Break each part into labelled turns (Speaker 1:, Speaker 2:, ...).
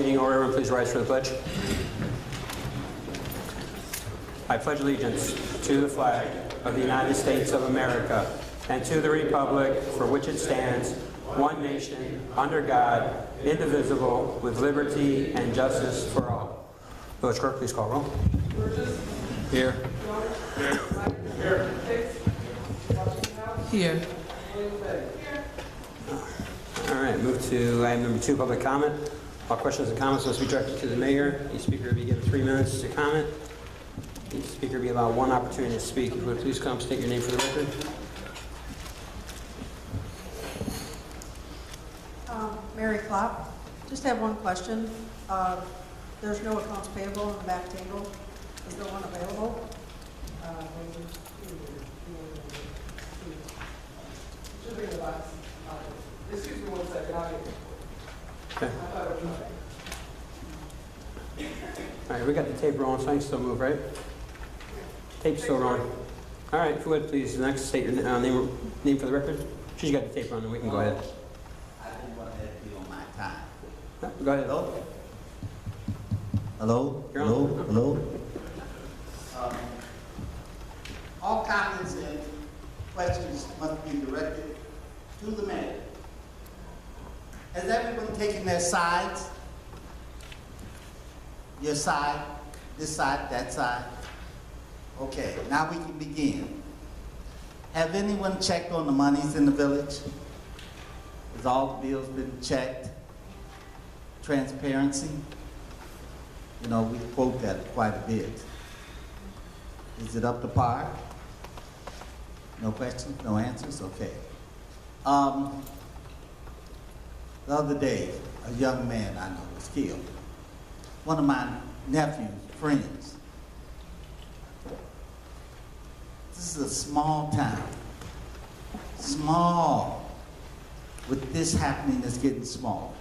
Speaker 1: meeting order. Everyone please rise for the pledge. I pledge allegiance to the flag of the United States of America and to the republic for which it stands, one nation, under God, indivisible, with liberty and justice for all. Village clerk, please call roll. Here.
Speaker 2: Here.
Speaker 1: All right, move to item number 2, public comment. All questions and comments must be directed to the mayor. Each speaker will be given 3 minutes to comment. Each speaker will be allowed 1 opportunity to speak. If you would please come state your name for the record.
Speaker 3: Mary Klopp. Just have one question. There's no accounts payable on the back table. Is there one available?
Speaker 4: Should be in the box. Excuse me 1 second. I'll get it.
Speaker 1: Okay. All right, we got the tape rolling, so I can still move, right? Tape's still rolling. All right, if you would, please, next state your name for the record. She's got the tape running, we can go ahead.
Speaker 5: I didn't want that to be on my time.
Speaker 1: Go ahead.
Speaker 5: Hello?
Speaker 1: You're on.
Speaker 5: Hello? All comments and questions must be directed to the mayor. Has everyone taken their sides? Your side, this side, that side? Okay, now we can begin. Have anyone checked on the monies in the village? Has all the bills been checked? Transparency? You know, we quote that quite a bit. Is it up to par? No questions, no answers? Okay. The other day, a young man I know was killed. One of my nephew's friends. This is a small town. Small. With this happening, it's getting smaller.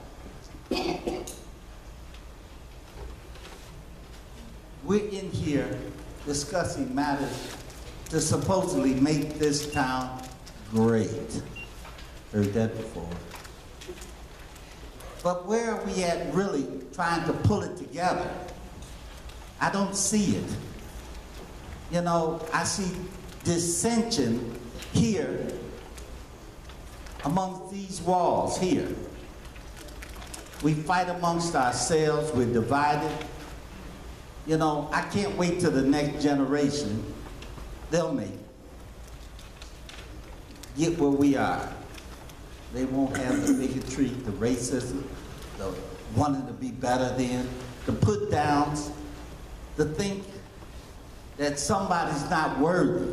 Speaker 5: We're in here discussing matters to supposedly make this town great. Heard that before. But where are we at really trying to pull it together? I don't see it. You know, I see dissension here amongst these walls here. We fight amongst ourselves, we're divided. You know, I can't wait till the next generation, they'll make it. Get where we are. They won't have the bigotry, the racism, the wanting to be better than, the put downs, the think that somebody's not worthy.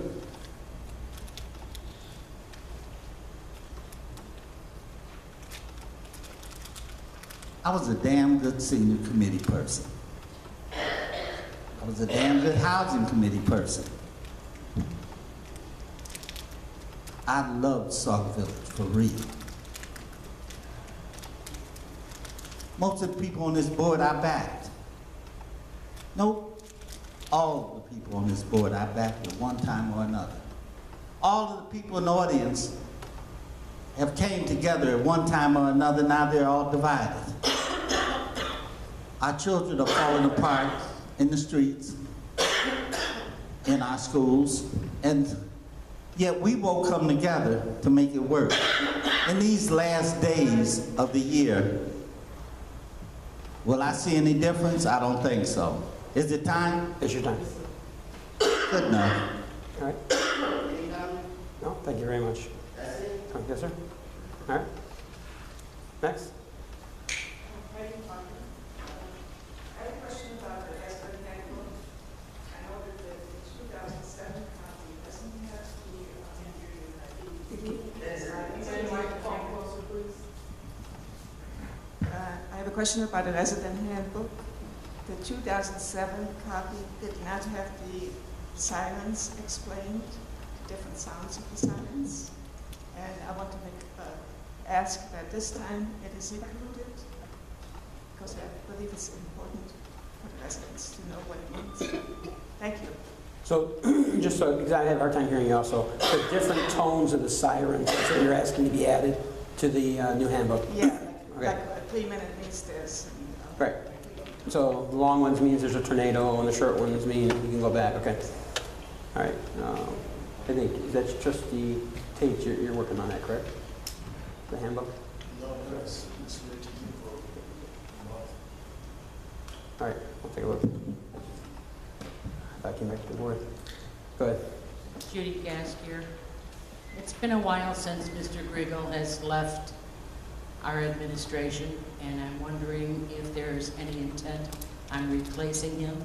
Speaker 5: I was a damn good senior committee person. I was a damn good housing committee person. I loved Sauk Village for real. Most of the people on this board I backed. Nope. All of the people on this board I backed at one time or another. All of the people in the audience have came together at one time or another, now they're all divided. Our children are falling apart in the streets, in our schools, and yet we won't come together to make it work. In these last days of the year, will I see any difference? I don't think so. Is it time?
Speaker 1: It's your time.
Speaker 5: Good enough.
Speaker 1: All right. No, thank you very much.
Speaker 5: That's it.
Speaker 1: Yes, sir. All right. Next.
Speaker 3: I have a question about the expert handbook. I know that the 2007 copy doesn't have I have a question about the resident handbook. The 2007 copy did not have the sirens explained, the different sounds of the sirens. And I want to ask that this time it is included, because I believe it's important for the residents to know what it means. Thank you.
Speaker 1: So, just so, because I have a hard time hearing you also, the different tones of the sirens, that's what you're asking to be added to the new handbook?
Speaker 3: Yeah,
Speaker 1: Okay.
Speaker 3: like a 3-minute means this, and
Speaker 1: Right. So the long ones means there's a tornado, and the short ones mean you can go back. Okay. All right. I think that's Trustee Tate. You're working on that, correct? The handbook.
Speaker 2: No, that's Rich.
Speaker 1: All right. I'll take a look. I came back to the board. Go ahead.
Speaker 6: Judy Gaskier. It's been a while since Mr. Griggle has left our administration, and I'm wondering if there's any intent on replacing him.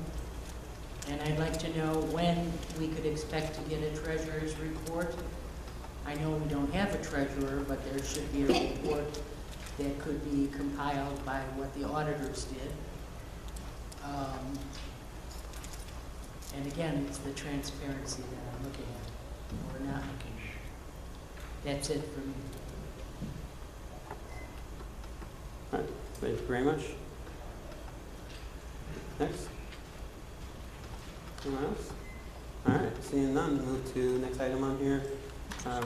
Speaker 6: And I'd like to know when we could expect to get a treasurer's report. I know we don't have a treasurer, but there should be a report that could be compiled by what the auditors did. And again, it's the transparency that I'm looking at, or not looking at. That's it for me.
Speaker 1: All right. Thank you very much. Next. Anyone else? All right. Seeing none, move to next item on here.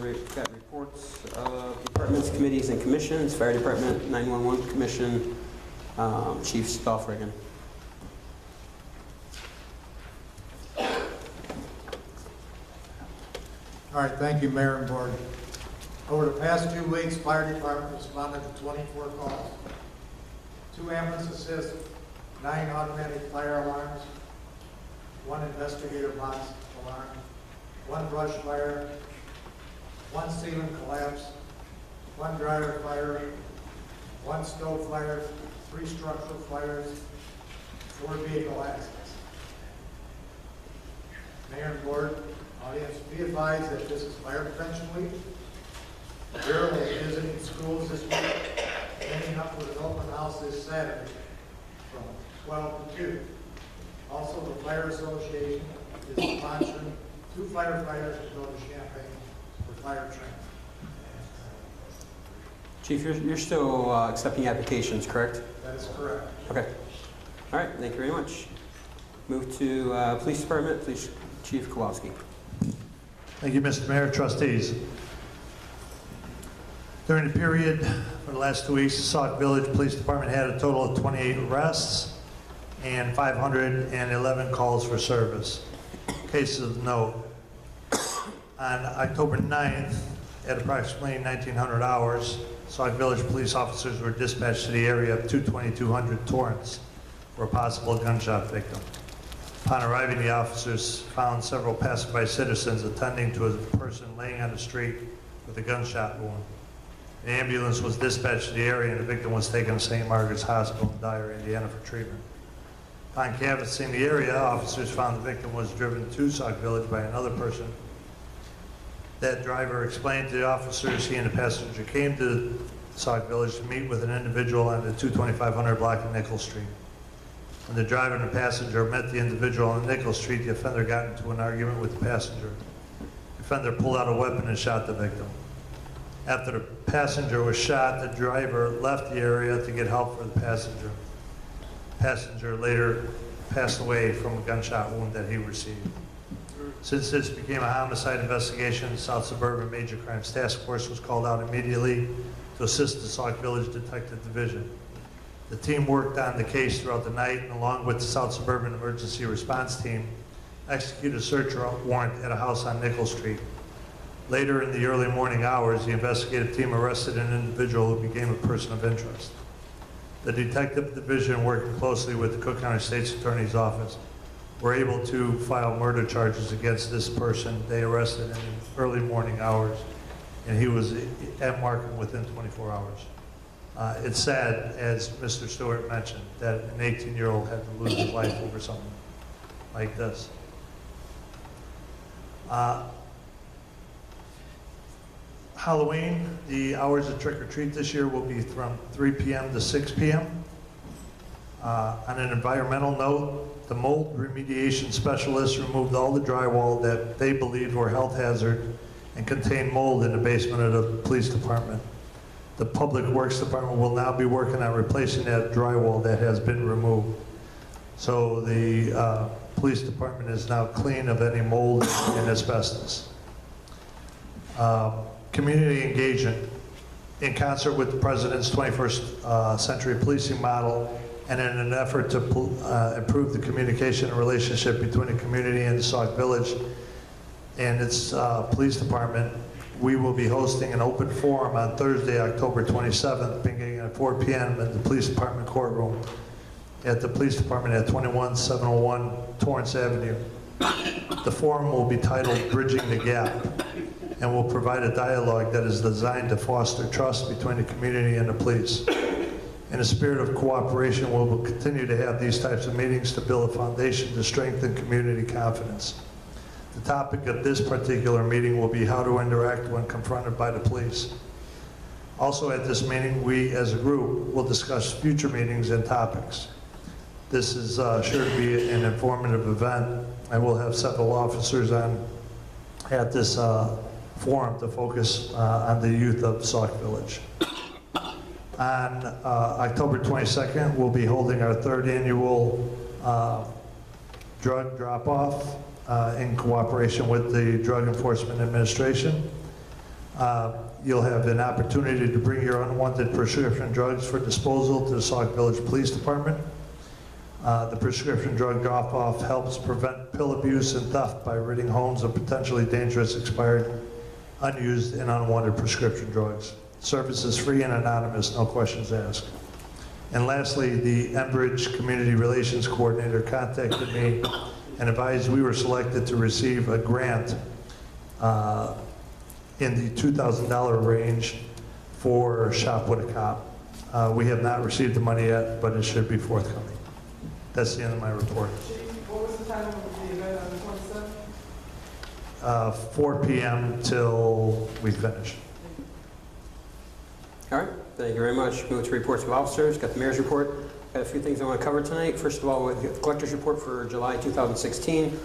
Speaker 1: We've got reports of departments, committees, and commissions. Fire Department, 911 Commission, Chief Stolfrigan.
Speaker 2: All right, thank you, Mayor and Board. Over the past 2 weeks, Fire Department responded to 24 calls. 2 ambulance assists, 9 automatic fire alarms, 1 investigator box alarm, 1 brush fire, 1 ceiling collapse, 1 dryer fire, 1 stove fire, 3 structural fires, 4 vehicle accidents. Mayor and Board, audience, be advised that this is Fire Prevention Week. The Bureau will be visiting schools this week, ending up with an open house this Saturday from 12 to 2. Also, the Fire Association is sponsoring 2 firefighters to go to Champaign for fire training.
Speaker 1: Chief, you're still accepting applications, correct?
Speaker 2: That is correct.
Speaker 1: Okay. All right. Thank you very much. Move to Police Department. Police Chief Kowalski.
Speaker 7: Thank you, Mr. Mayor, trustees. During the period for the last 2 weeks, the Sauk Village Police Department had a total of 28 arrests and 511 calls for service. Cases of note. On October 9th, at approximately 1900 hours, Sauk Village police officers were dispatched to the area of 22200 Torrance for a possible gunshot victim. Upon arriving, the officers found several passerby citizens attending to a person laying on the street with a gunshot wound. The ambulance was dispatched to the area and the victim was taken to St. Margaret's Hospital in Dyer, Indiana for treatment. Upon canvassing the area, officers found the victim was driven to Sauk Village by another person. That driver explained to the officers he and the passenger came to Sauk Village to meet with an individual on the 22500 block of Nickel Street. When the driver and the passenger met the individual on Nickel Street, the offender got into an argument with the passenger. The offender pulled out a weapon and shot the victim. After the passenger was shot, the driver left the area to get help for the passenger. The passenger later passed away from a gunshot wound that he received. Since this became a homicide investigation, the South Suburban Major Crimes Task Force was called out immediately to assist the Sauk Village Detective Division. The team worked on the case throughout the night and along with the South Suburban Emergency Response Team, executed a search warrant at a house on Nickel Street. Later in the early morning hours, the investigative team arrested an individual who became a person of interest. The Detective Division, working closely with the Cook County State's Attorney's Office, were able to file murder charges against this person they arrested in the early morning hours, and he was at Markham within 24 hours. It's sad, as Mr. Stewart mentioned, that an 18-year-old had to lose his life over something like this. Halloween, the hours of trick-or-treat this year will be from 3 p.m. to 6 p.m. On an environmental note, the mold remediation specialists removed all the drywall that they believed were a health hazard and contained mold in the basement of the police department. The Public Works Department will now be working on replacing that drywall that has been removed. So the police department is now clean of any mold and asbestos. Community engagement. In concert with the President's 21st Century Policing Model and in an effort to improve the communication and relationship between the community and the Sauk Village and its police department, we will be hosting an open forum on Thursday, October 27th, beginning at 4 p.m. at the police department courtroom at the police department at 21701 Torrance Avenue. The forum will be titled Bridging the Gap and will provide a dialogue that is designed to foster trust between the community and the police. In a spirit of cooperation, we will continue to have these types of meetings to build a foundation to strengthen community confidence. The topic of this particular meeting will be how to interact when confronted by the police. Also at this meeting, we as a group will discuss future meetings and topics. This is sure to be an informative event, and we'll have several officers at this forum to focus on the youth of Sauk Village. On October 22nd, we'll be holding our third annual drug drop-off in cooperation with the Drug Enforcement Administration. You'll have an opportunity to bring your unwanted prescription drugs for disposal to the Sauk Village Police Department. The prescription drug drop-off helps prevent pill abuse and theft by ridding homes of potentially dangerous, expired, unused, and unwanted prescription drugs. Service is free and anonymous, no questions asked. And lastly, the Enbridge Community Relations Coordinator contacted me and advised we were selected to receive a grant in the $2,000 range for Shop with a Cop. We have not received the money yet, but it should be forthcoming. That's the end of my report.
Speaker 4: Chief, what was the time of the event on the 27th?
Speaker 7: 4 p.m. till we finish.
Speaker 1: All right, thank you very much. Move to reports of officers. Got the mayor's report. Got a few things I want to cover tonight. First of all, with the collector's report for July 2016.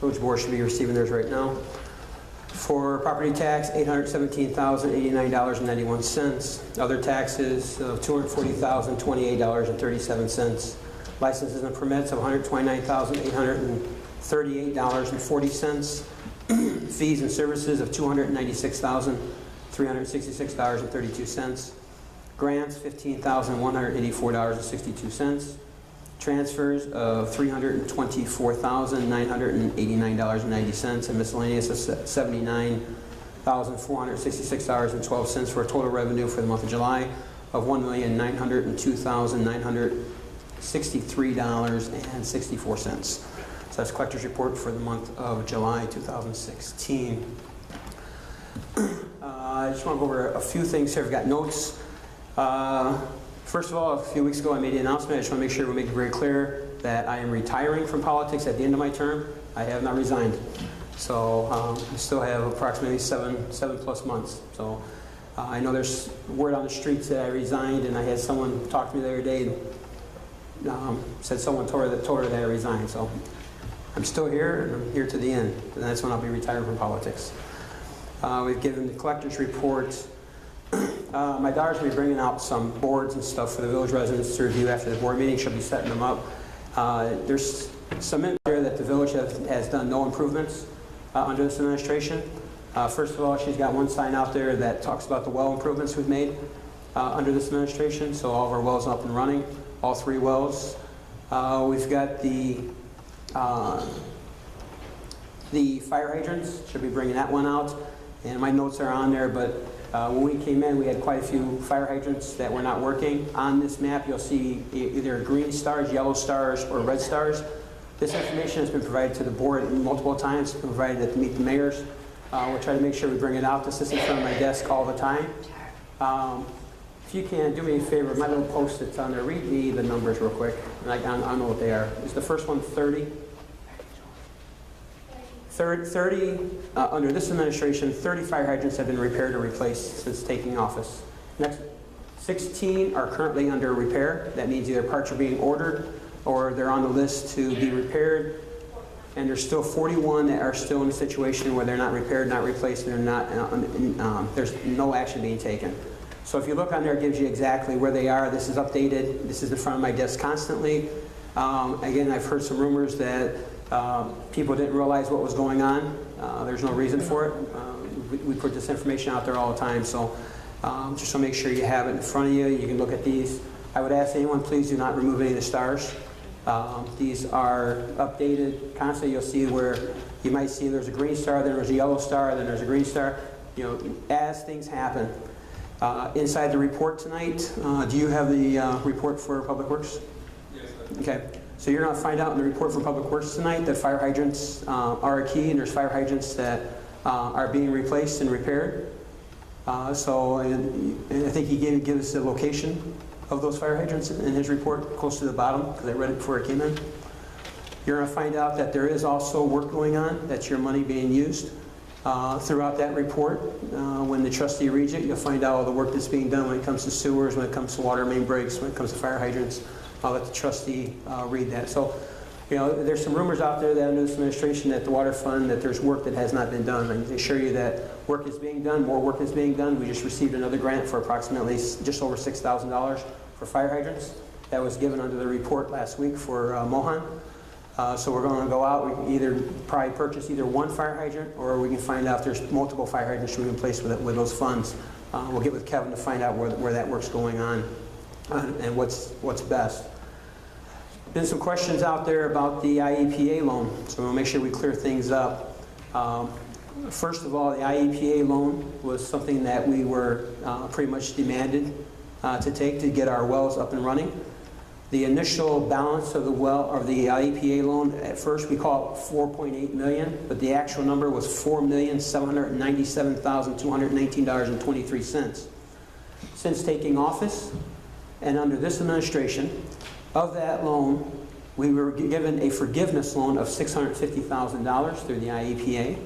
Speaker 1: Village board should be receiving theirs right now. For property tax, $817,089.91. Other taxes of $240,028.37. Licenses and permits of $129,838.40. Fees and services of $296,366.32. Grants, $15,184.62. Transfers of $324,989.90, and miscellaneous of $79,466.12 for a total revenue for the month of July of $1,902,963.64. So that's collector's report for the month of July 2016. I just want to go over a few things here. I've got notes. First of all, a few weeks ago I made the announcement. I just want to make sure we make it very clear that I am retiring from politics at the end of my term. I have not resigned. So I still have approximately seven plus months. So I know there's word on the streets that I resigned, and I had someone talk to me the other day and said someone told her that I resigned. So I'm still here, and I'm here to the end. And that's when I'll be retired from politics. We've given the collector's report. My daughter's going to be bringing out some boards and stuff for the village residents to review after the board meeting. She'll be setting them up. There's some in there that the village has done no improvements under this administration. First of all, she's got one sign out there that talks about the well improvements we've made under this administration. So all of our wells up and running, all 3 wells. We've got the fire hydrants. She'll be bringing that one out. And my notes are on there, but when we came in, we had quite a few fire hydrants that were not working. On this map, you'll see either green stars, yellow stars, or red stars. This information has been provided to the board multiple times, provided at the Meet the Mayors. We'll try to make sure we bring it out. This is in front of my desk all the time. If you can, do me a favor, my little post-its on there, read me the numbers real quick. I don't know what they are. Is the first one 30? 30, under this administration, 30 fire hydrants have been repaired or replaced since taking office. Next, 16 are currently under repair. That means either parts are being ordered or they're on the list to be repaired. And there's still 41 that are still in a situation where they're not repaired, not replaced, and they're not, there's no action being taken. So if you look on there, it gives you exactly where they are. This is updated. This is in front of my desk constantly. Again, I've heard some rumors that people didn't realize what was going on. There's no reason for it. We put this information out there all the time, so just to make sure you have it in front of you. You can look at these. I would ask anyone, please do not remove any of the stars. These are updated constantly. You'll see where you might see there's a green star, then there's a yellow star, then there's a green star. You know, as things happen. Inside the report tonight, do you have the report for Public Works?
Speaker 8: Yes, sir.
Speaker 1: Okay. So you're going to find out in the report from Public Works tonight that fire hydrants are a key, and there's fire hydrants that are being replaced and repaired. And I think he gave us the location of those fire hydrants in his report, close to the bottom, because I read it before it came in. You're going to find out that there is also work going on, that's your money being used. Throughout that report, when the trustee reads it, you'll find out all the work that's being done when it comes to sewers, when it comes to water main breaks, when it comes to fire hydrants. I'll let the trustee read that. So, you know, there's some rumors out there that under this administration that the water fund, that there's work that has not been done. I can assure you that work is being done, more work is being done. We just received another grant for approximately just over $6,000 for fire hydrants. That was given under the report last week for Mohan. So we're going to go out, we can either probably purchase either one fire hydrant, or we can find out if there's multiple fire hydrants we can place with those funds. We'll get with Kevin to find out where that work's going on and what's best. Been some questions out there about the IEPA loan, so we'll make sure we clear things up. First of all, the IEPA loan was something that we were pretty much demanded to take to get our wells up and running. The initial balance of the IEPA loan, at first we call it $4.8 million, but the actual number was $4,797,219.23. Since taking office, and under this administration, of that loan, we were given a forgiveness loan of $650,000 through the IEPA.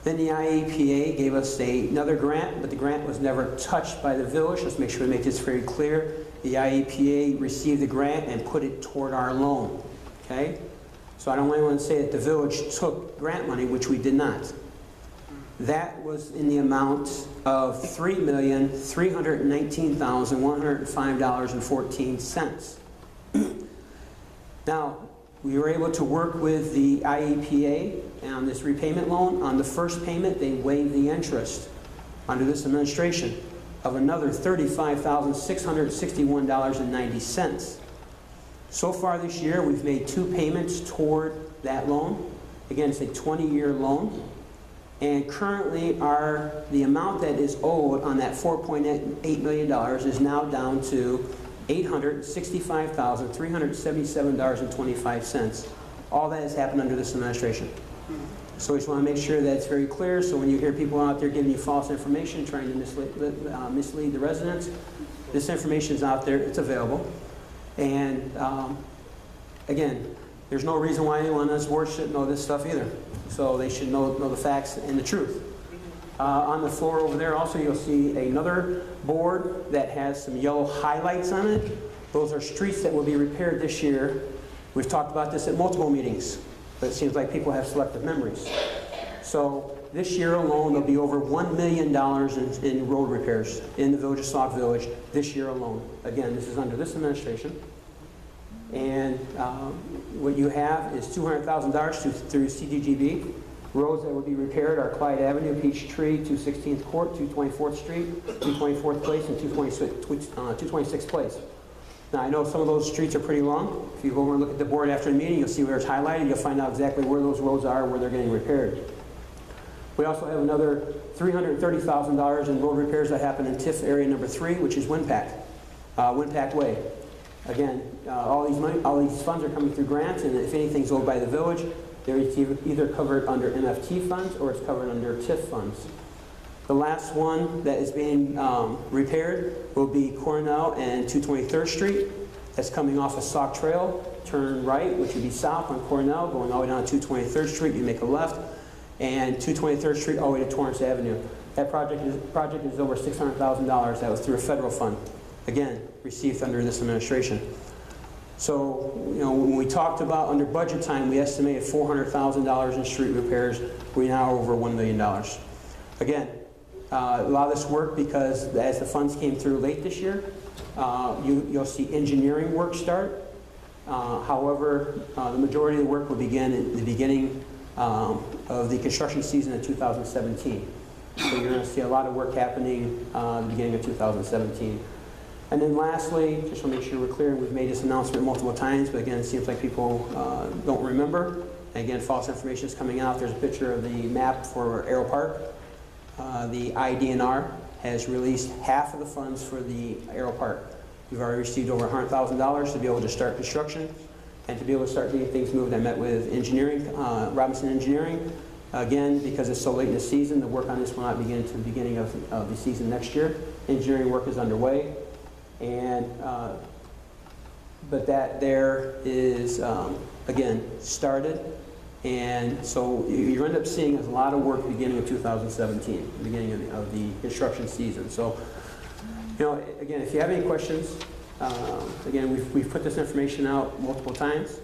Speaker 1: Then the IEPA gave us another grant, but the grant was never touched by the village. Let's make sure we make this very clear. The IEPA received the grant and put it toward our loan. Okay? So I don't want anyone to say that the village took grant money, which we did not. That was in the amount of $3,319,105.14. Now, we were able to work with the IEPA on this repayment loan. On the first payment, they waived the interest under this administration of another $35,661.90. So far this year, we've made 2 payments toward that loan. Again, it's a 20-year loan. And currently, the amount that is owed on that $4.8 million is now down to $865,377.25. All that has happened under this administration. So we just want to make sure that's very clear, so when you hear people out there giving you false information, trying to mislead the residents, this information is out there, it's available. And again, there's no reason why anyone on this board shouldn't know this stuff either. So they should know the facts and the truth. On the floor over there also you'll see another board that has some yellow highlights on it. Those are streets that will be repaired this year. We've talked about this at multiple meetings, but it seems like people have selective memories. So this year alone there'll be over $1 million in road repairs in the village of Sauk Village this year alone. Again, this is under this administration. And what you have is $200,000 through CDGB. Roads that will be repaired are Clyde Avenue, Peachtree, 216th Court, 224th Street, 224th Place, and 226th Place. Now, I know some of those streets are pretty long. If you go over and look at the board after the meeting, you'll see where it's highlighted. You'll find out exactly where those roads are, where they're getting repaired. We also have another $330,000 in road repairs that happen in TIF area number 3, which is Winpack Way. Again, all these funds are coming through grants, and if anything's owed by the village, they're either covered under MFT funds or it's covered under TIF funds. The last one that is being repaired will be Cornell and 223rd Street. That's coming off of Sauk Trail. Turn right, which would be south on Cornell, going all the way down to 223rd Street. You make a left, and 223rd Street all the way to Torrance Avenue. That project is over $600,000. That was through a federal fund. Again, received under this administration. So, you know, when we talked about under budget time, we estimated $400,000 in street repairs. We're now over $1 million. Again, a lot of this work, because as the funds came through late this year, you'll see engineering work start. However, the majority of the work will begin at the beginning of the construction season in 2017. So you're going to see a lot of work happening at the beginning of 2017. And then lastly, just want to make sure we're clear, we've made this announcement multiple times, but again, it seems like people don't remember. And again, false information is coming out. There's a picture of the map for Aero Park. The IDNR has released half of the funds for the Aero Park. We've already received over $100,000 to be able to start construction and to be able to start getting things moved. I met with engineering, Robinson Engineering. Again, because it's so late in the season, the work on this will not begin until the beginning of the season next year. Engineering work is underway. And, but that there is, again, started. And so you end up seeing a lot of work beginning of 2017, the beginning of the construction season. So, you know, again, if you have any questions, again, we've put this information out multiple times.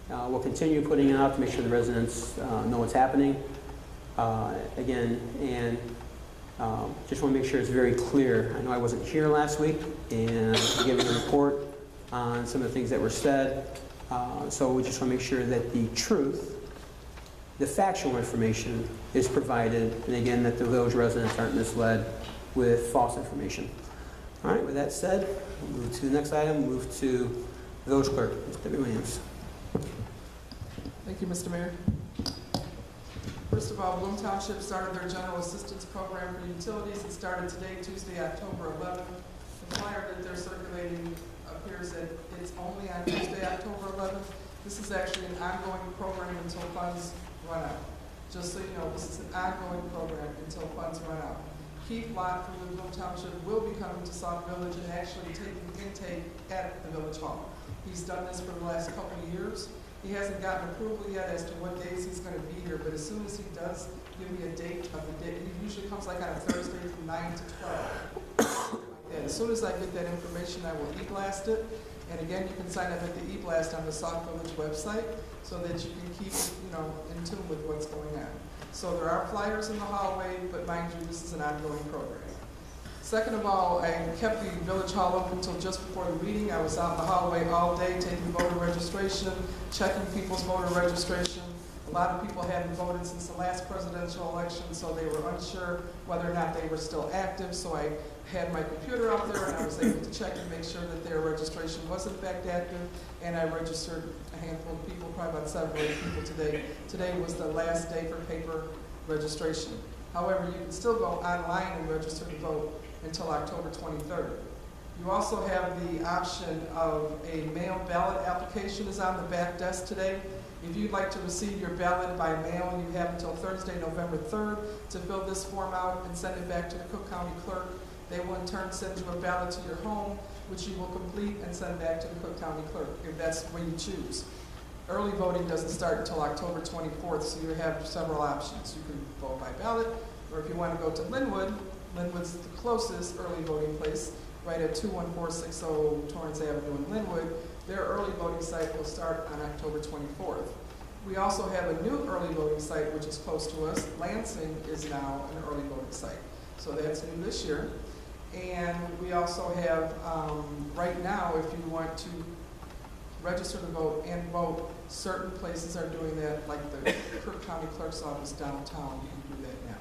Speaker 1: We'll continue putting it out to make sure the residents know what's happening. Again, and just want to make sure it's very clear. I know I wasn't here last week, and I'm giving a report on some of the things that were said. So we just want to make sure that the truth, the factual information is provided, and again, that the village residents aren't misled with false information. All right, with that said, we'll move to the next item, move to the village clerk, Ms. Debbie Williams.
Speaker 4: Thank you, Mr. Mayor. First of all, Bloom Township started their general assistance program for utilities. It started today, Tuesday, October 11th. The flyer that they're circulating appears that it's only on Tuesday, October 11th. This is actually an ongoing program until funds run out. Just so you know, this is an ongoing program until funds run out. Keith Lott from the Bloom Township will be coming to Sauk Village and actually taking intake at the Village Hall. He's done this for the last couple of years. He hasn't gotten approval yet as to what days he's going to be here, but as soon as he does give me a date of the day, he usually comes like on a Thursday from 9 to 12. And as soon as I get that information, I will e-blast it. And again, you can sign up at the e-blast on the Sauk Village website so that you can keep, you know, in tune with what's going on. So there are flyers in the hallway, but mind you, this is an ongoing program. Second of all, I kept the Village Hall open until just before the meeting. I was out in the hallway all day taking voter registration, checking people's voter registration. A lot of people hadn't voted since the last presidential election, so they were unsure whether or not they were still active. So I had my computer out there and I was able to check and make sure that their registration was in fact active. And I registered a handful of people, probably about 7 or 8 people today. Today was the last day for paper registration. However, you can still go online and register to vote until October 23rd. You also have the option of a mail ballot application is on the back desk today. If you'd like to receive your ballot by mail, you have until Thursday, November 3rd to fill this form out and send it back to the Cook County Clerk. They will in turn send you a ballot to your home, which you will complete and send back to the Cook County Clerk, if that's what you choose. Early voting doesn't start until October 24th, so you have several options. You can vote by ballot, or if you want to go to Linwood, Linwood's the closest early voting place, right at 21460 Torrance Avenue in Linwood. Their early voting site will start on October 24th. We also have a new early voting site which is close to us. Lansing is now an early voting site. So that's new this year. And we also have, right now, if you want to register to vote and vote, certain places are doing that, like the Cook County Clerk's Office downtown, you can do that now.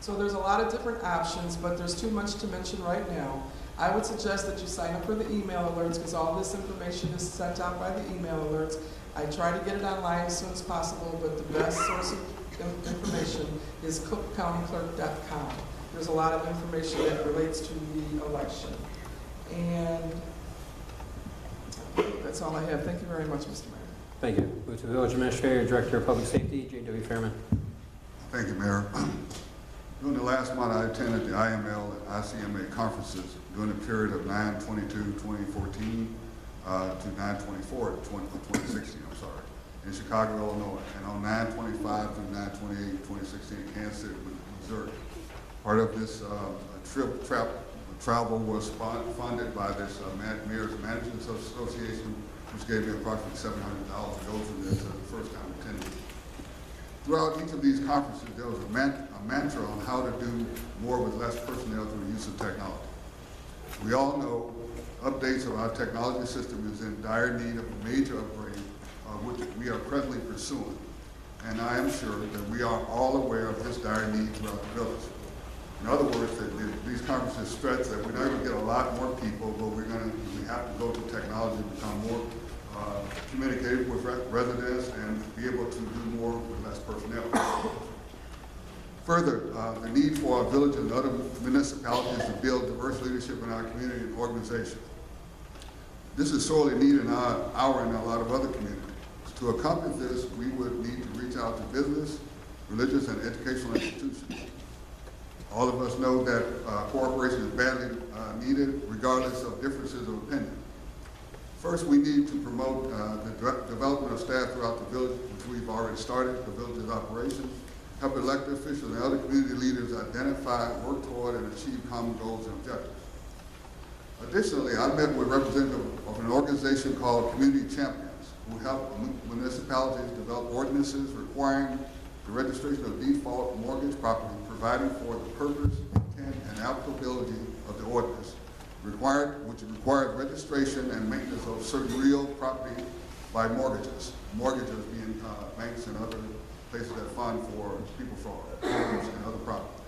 Speaker 4: So there's a lot of different options, but there's too much to mention right now. I would suggest that you sign up for the email alerts because all this information is sent out by the email alerts. I try to get it online as soon as possible, but the best source of information is cookcountyclerk.com. There's a lot of information that relates to the election. And that's all I have. Thank you very much, Mr. Mayor.
Speaker 1: Thank you. Move to the village administrator, director of public safety, J.W. Fairman.
Speaker 8: Thank you, Mayor. During the last month, I attended the IML and ICMA conferences during the period of 9/22/2014 to 9/24/2016, in Chicago, Illinois, and on 9/25 through 9/28/2016 in Kansas City, Missouri. Part of this travel was funded by this Mayor's Management Association, which gave me approximately $700 to go through this the first time attending. Throughout each of these conferences, there was a mantra on how to do more with less personnel through the use of technology. We all know updates of our technology system is in dire need of a major upgrade, which we are presently pursuing. And I am sure that we are all aware of this dire need throughout the village. In other words, these conferences stretch that we're not going to get a lot more people, but we have to go to technology and become more communicative with residents and be able to do more with less personnel. Further, the need for our village and other municipalities to build diverse leadership in our community and organization. This is sorely needed in our and a lot of other communities. To accomplish this, we would need to reach out to business, religious, and educational institutions. All of us know that cooperation is badly needed, regardless of differences of opinion. First, we need to promote the development of staff throughout the village, which we've already started, the village's operations, help elected officials and other community leaders identify, work toward, and achieve common goals and objectives. Additionally, I met with representatives of an organization called Community Champions, who help municipalities develop ordinances requiring the registration of default mortgage property, providing for the purpose, intent, and applicability of the ordinance, which requires registration and maintenance of certain real property by mortgages being banks and other places that fund for people fraud, homes and other property,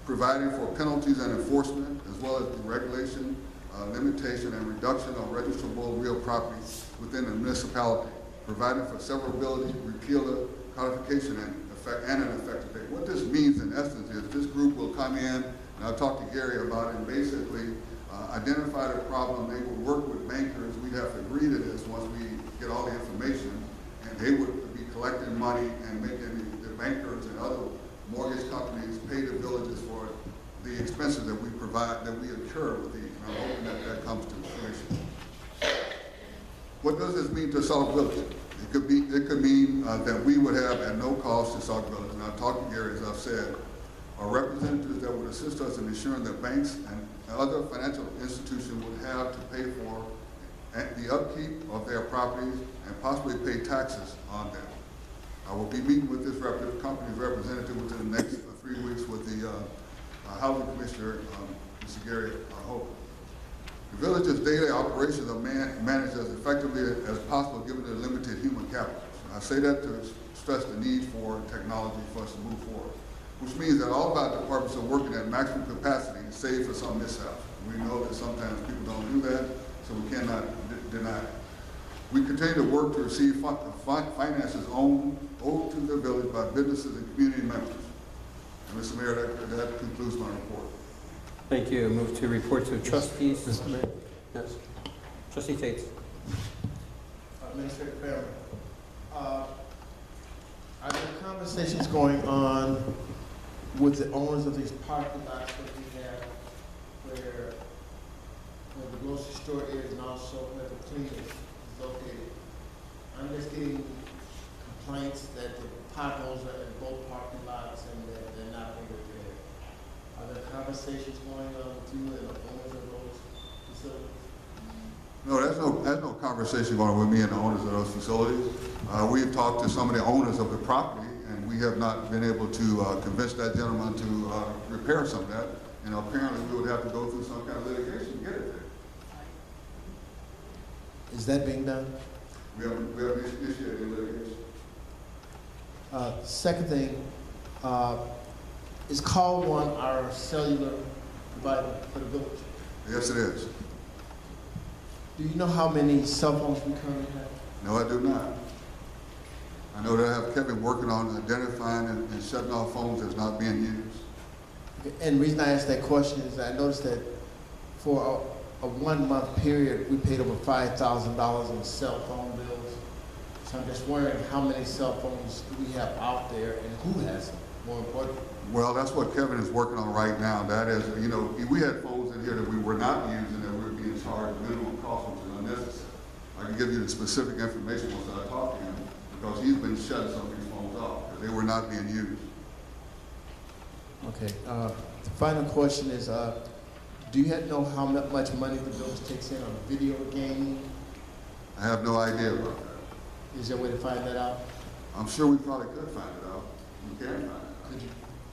Speaker 8: providing for penalties and enforcement, as well as the regulation, limitation, and reduction of registrable real property within the municipality, providing for severability, repeal, codification, and an effective date. What this means in essence is this group will come in, and I'll talk to Gary about it, and basically identify the problem. They would work with bankers. We'd have to agree to this once we get all the information, and they would be collecting money and making the bankers and other mortgage companies pay the villages for the expenses that we provide, that we incur with these. And I'm hoping that that comes to fruition. What does this mean to Sauk Village? It could mean that we would have at no cost to Sauk Village, and I've talked to Gary, as I've said, are representatives that would assist us in ensuring that banks and other financial institutions would have to pay for the upkeep of their properties and possibly pay taxes on them. I will be meeting with this company's representative within the next 3 weeks with the Housing Commissioner, Mr. Gary Hope. The village's daily operations are managed as effectively as possible given the limited human capital. I say that to stress the need for technology for us to move forward, which means that all of our departments are working at maximum capacity, save for some mishaps. We know that sometimes people don't do that, so we cannot deny it. We continue to work to receive finances owed to the village by businesses and community members. And Mr. Mayor, that concludes my report.
Speaker 1: Thank you. Move to reports of trustees.
Speaker 9: Mr. Mayor.
Speaker 1: Yes. Trustee Tate.
Speaker 9: Administrator P.L.A.N. Are there conversations going on with the owners of these parking lots that we have where the grocery store is and also where the cleaners is located? I'm just getting complaints that the potholes are in both parking lots and that they're not being repaired. Are there conversations going on with you and the owners of those facilities?
Speaker 8: No, there's no conversation going on with me and the owners of those facilities. We've talked to some of the owners of the property, and we have not been able to convince that gentleman to repair some of that. And apparently we would have to go through some kind of litigation to get it there.
Speaker 9: Is that being done?
Speaker 8: We have initiated litigation.
Speaker 9: Second thing, is Call One our cellular provider for the village?
Speaker 8: Yes, it is.
Speaker 9: Do you know how many cell phones we currently have?
Speaker 8: No, I do not. I know that I have Kevin working on identifying and shutting off phones that's not being used.
Speaker 9: Okay, and the reason I asked that question is I noticed that for a 1 month period, we paid over $5,000 in cell phone bills. So I'm just wondering how many cell phones do we have out there and who has them, more importantly.
Speaker 8: Well, that's what Kevin is working on right now. That is, you know, we had phones in here that we were not using that we were being charged minimum cost, which is unnecessary. I can give you the specific information once I talk to him, because he's been shutting some of these phones off because they were not being used.
Speaker 9: Okay, the final question is, do you know how much money the village takes in on video gaming?
Speaker 8: I have no idea about that.
Speaker 9: Is there a way to find that out?
Speaker 8: I'm sure we probably could find it out. We can find it out.
Speaker 9: Could you?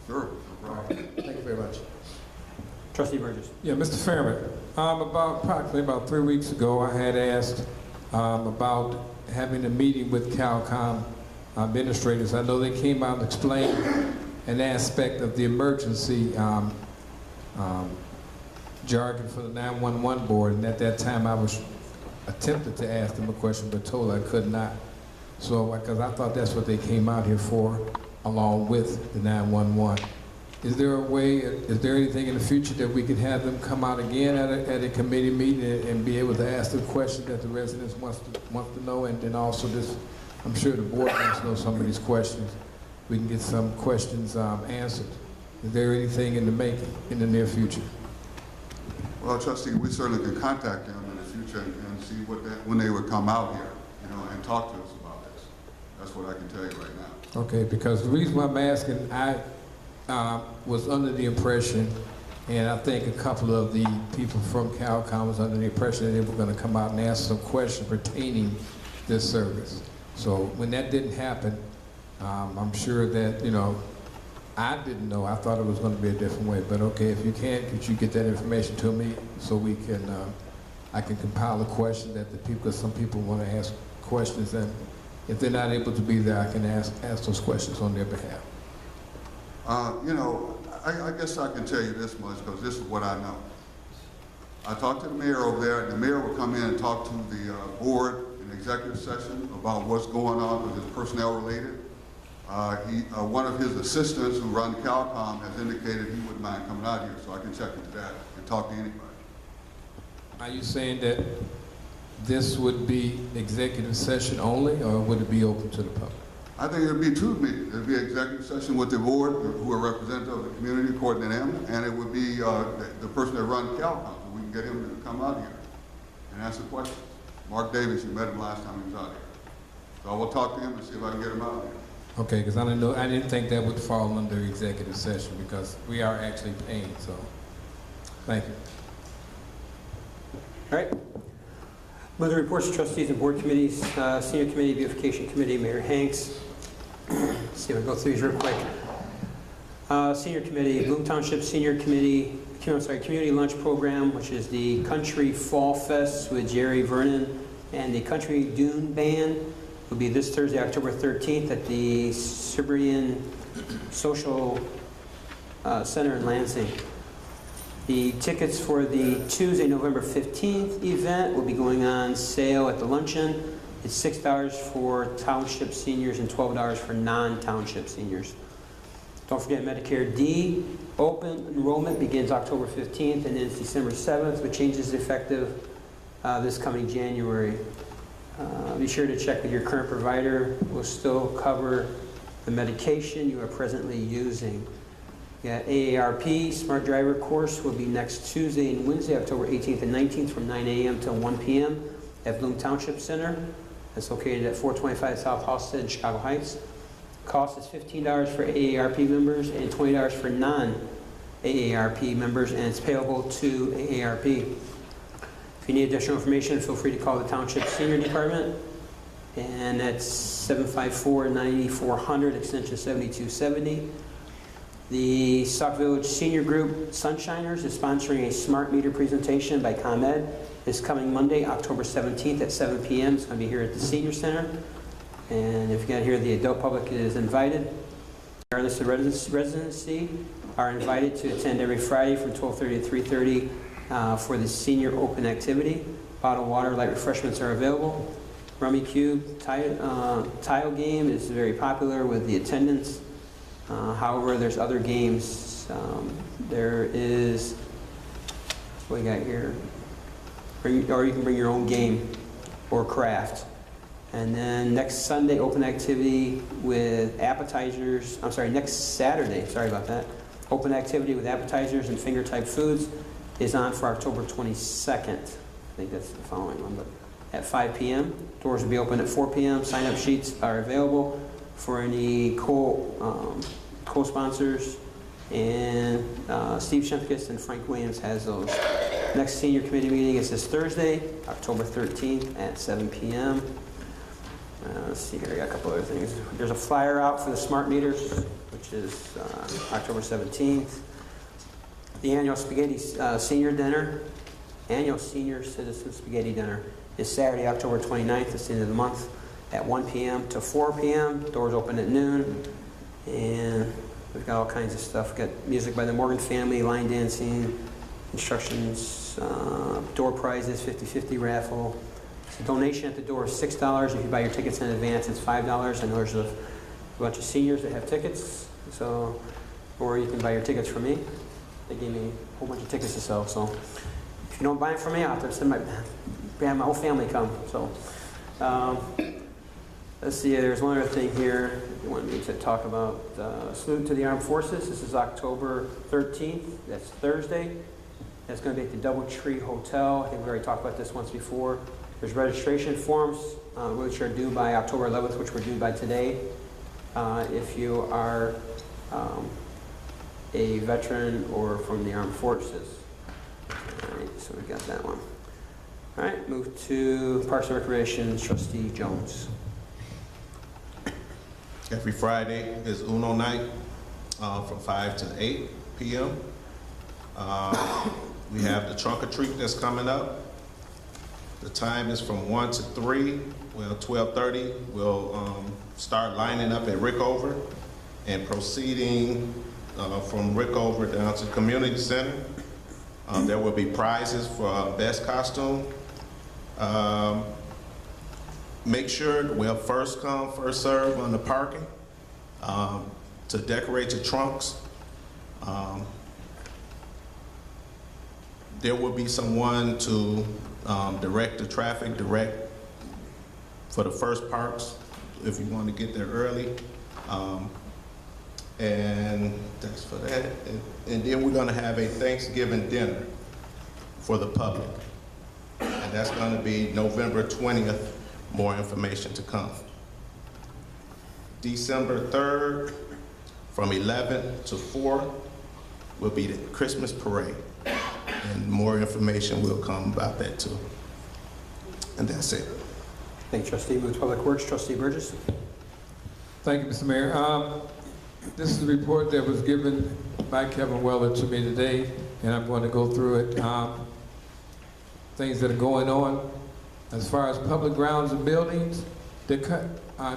Speaker 8: Sure, no problem.
Speaker 9: Thank you very much.
Speaker 1: Trustee Burgess.
Speaker 10: Yeah, Mr. Fairman, approximately about 3 weeks ago, I had asked about having a meeting with CalCom administrators. I know they came out and explained an aspect of the emergency jargon for the 911 board, and at that time I was attempted to ask them a question, but told I could not. So, because I thought that's what they came out here for, along with the 911. Is there a way, is there anything in the future that we can have them come out again at a committee meeting and be able to ask the question that the residents wants to know, and then also this, I'm sure the board wants to know some of these questions. We can get some questions answered. Is there anything in the making in the near future?
Speaker 8: Well, Trustee, we certainly can contact them in the future and see when they would come out here, and talk to us about this. That's what I can tell you right now.
Speaker 10: Okay, because the reason why I'm asking, I was under the impression, and I think a couple of the people from CalCom was under the impression that they were going to come out and ask some questions pertaining this service. So when that didn't happen, I'm sure that, I didn't know. I thought it was going to be a different way. But okay, if you can, could you get that information to me so we can, I can compile a question that the people, because some people want to ask questions, and if they're not able to be there, I can ask those questions on their behalf.
Speaker 8: I guess I can tell you this much, because this is what I know. I talked to the mayor over there, and the mayor would come in and talk to the board in executive session about what's going on with his personnel related. One of his assistants who run CalCom has indicated he wouldn't mind coming out here, so I can check into that and talk to anybody.
Speaker 10: Are you saying that this would be executive session only, or would it be open to the public?
Speaker 8: I think it would be two meetings. It would be an executive session with the board, who are representative of the community, according to them, and it would be the person that runs CalCom, so we can get him to come out here and answer questions. Mark Davis, you met him last time he was out here. So I will talk to him and see if I can get him out here.
Speaker 10: Okay, because I didn't think that would fall under executive session, because we are actually paying, so, thank you.
Speaker 1: All right. Move the reports of trustees and board committees, Senior Committee, Beautification Committee, Mayor Hanks. Let's see if I go through these real quick. Senior Committee, Bloom Township Senior Committee, Community Lunch Program, which is the Country Fall Fest with Jerry Vernon and the Country Dune Band, will be this Thursday, October 13th at the Cibrian Social Center in Lansing. The tickets for the Tuesday, November 15th event will be going on sale at the luncheon. It's $6 for township seniors and $12 for non-township seniors. Don't forget Medicare D. Open enrollment begins October 15th and ends December 7th, with changes effective this coming January. Be sure to check with your current provider. We'll still cover the medication you are presently using. AARP Smart Driver course will be next Tuesday and Wednesday, October 18th and 19th from 9 a.m. till 1 p.m. at Bloom Township Center. That's located at 425 South Halsted in Chicago Heights. Cost is $15 for AARP members and $20 for non-AARP members, and it's payable to AARP. If you need additional information, feel free to call the Township Senior Department, and that's 754-9400, extension 7270. The Sauk Village Senior Group Sunshiners is sponsoring a smart meter presentation by ComEd this coming Monday, October 17th at 7 p.m. It's going to be here at the Senior Center. And if you can't hear, the adult public is invited. Regardless of residency, are invited to attend every Friday from 12:30 to 3:30 for the senior open activity. Bottled water, light refreshments are available. Rummy Cube tile game is very popular with the attendance. However, there's other games. There is, what we got here? Or you can bring your own game or craft. And then next Sunday, open activity with appetizers. I'm sorry, next Saturday, sorry about that. Open activity with appetizers and finger-type foods is on for October 22nd. I think that's the following one, but at 5 p.m. Doors will be open at 4 p.m. Sign-up sheets are available for any co-sponsors, and Steve Shemkus and Frank Williams has those. Next senior committee meeting is this Thursday, October 13th at 7 p.m. Let's see here, I got a couple other things. There's a flyer out for the smart meters, which is October 17th. The annual spaghetti senior dinner, annual senior citizen spaghetti dinner is Saturday, October 29th. It's the end of the month at 1 p.m. to 4 p.m. Doors open at noon. And We've got all kinds of stuff. We've got music by the Morgan family, line dancing, instructions, door prizes, 50-50 raffle. So donation at the door is $6. If you buy your tickets in advance, it's $5. I know there's a bunch of seniors that have tickets, so, or you can buy your tickets from me. They gave me a whole bunch of tickets to sell, so if you don't buy them from me, I'll have to have my whole family come. So, let's see, there's one other thing here you wanted me to talk about. Salute to the Armed Forces. This is October 13th. That's Thursday. That's going to be at the Doubletree Hotel. I think we already talked about this once before. There's registration forms, which are due by October 11th, which were due by today. If you are a veteran or from the Armed Forces. All right, so we got that one. All right, move to Parks and Recreation, Trustee Jones.
Speaker 11: Every Friday is Uno night from 5 to 8 p.m. We have the trunk or treat that's coming up. The time is from 1 to 3. Well, 12:30, we'll start lining up at Rickover and proceeding from Rickover down to Community Center. There will be prizes for best costume. Make sure we'll first come, first serve on the parking to decorate your trunks. There will be someone to direct the traffic, for the first parks if you want to get there early. And that's for that. And then we're going to have a Thanksgiving dinner for the public. And that's going to be November 20th. More information to come. December 3rd, from 11 to 4, will be the Christmas parade. And more information will come about that too. And that's it.
Speaker 1: Thank you, Trustee. Move to Public Works, Trustee Burgess.
Speaker 10: Thank you, Mr. Mayor. This is the report that was given by Kevin Weller to me today, and I'm going to go through it. Things that are going on. As far as public grounds and buildings, they're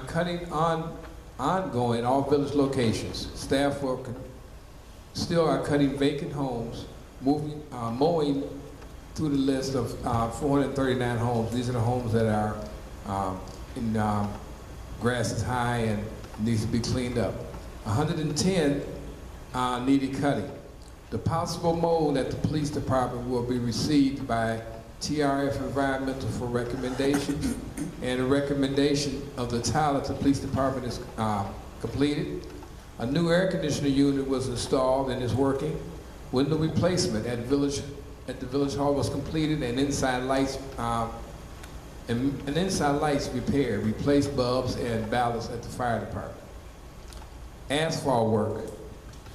Speaker 10: cutting ongoing all village locations. Staff still are cutting vacant homes, mowing through the list of 439 homes. These are the homes that are in grass is high and needs to be cleaned up. 110 needed cutting. The possible mold at the police department will be received by TRF Environmental for recommendation, and a recommendation of the tile at the police department is completed. A new air conditioner unit was installed and is working. Window replacement at the village hall was completed, and inside lights repaired, replaced bulbs and ballasts at the fire department. Asphalt work.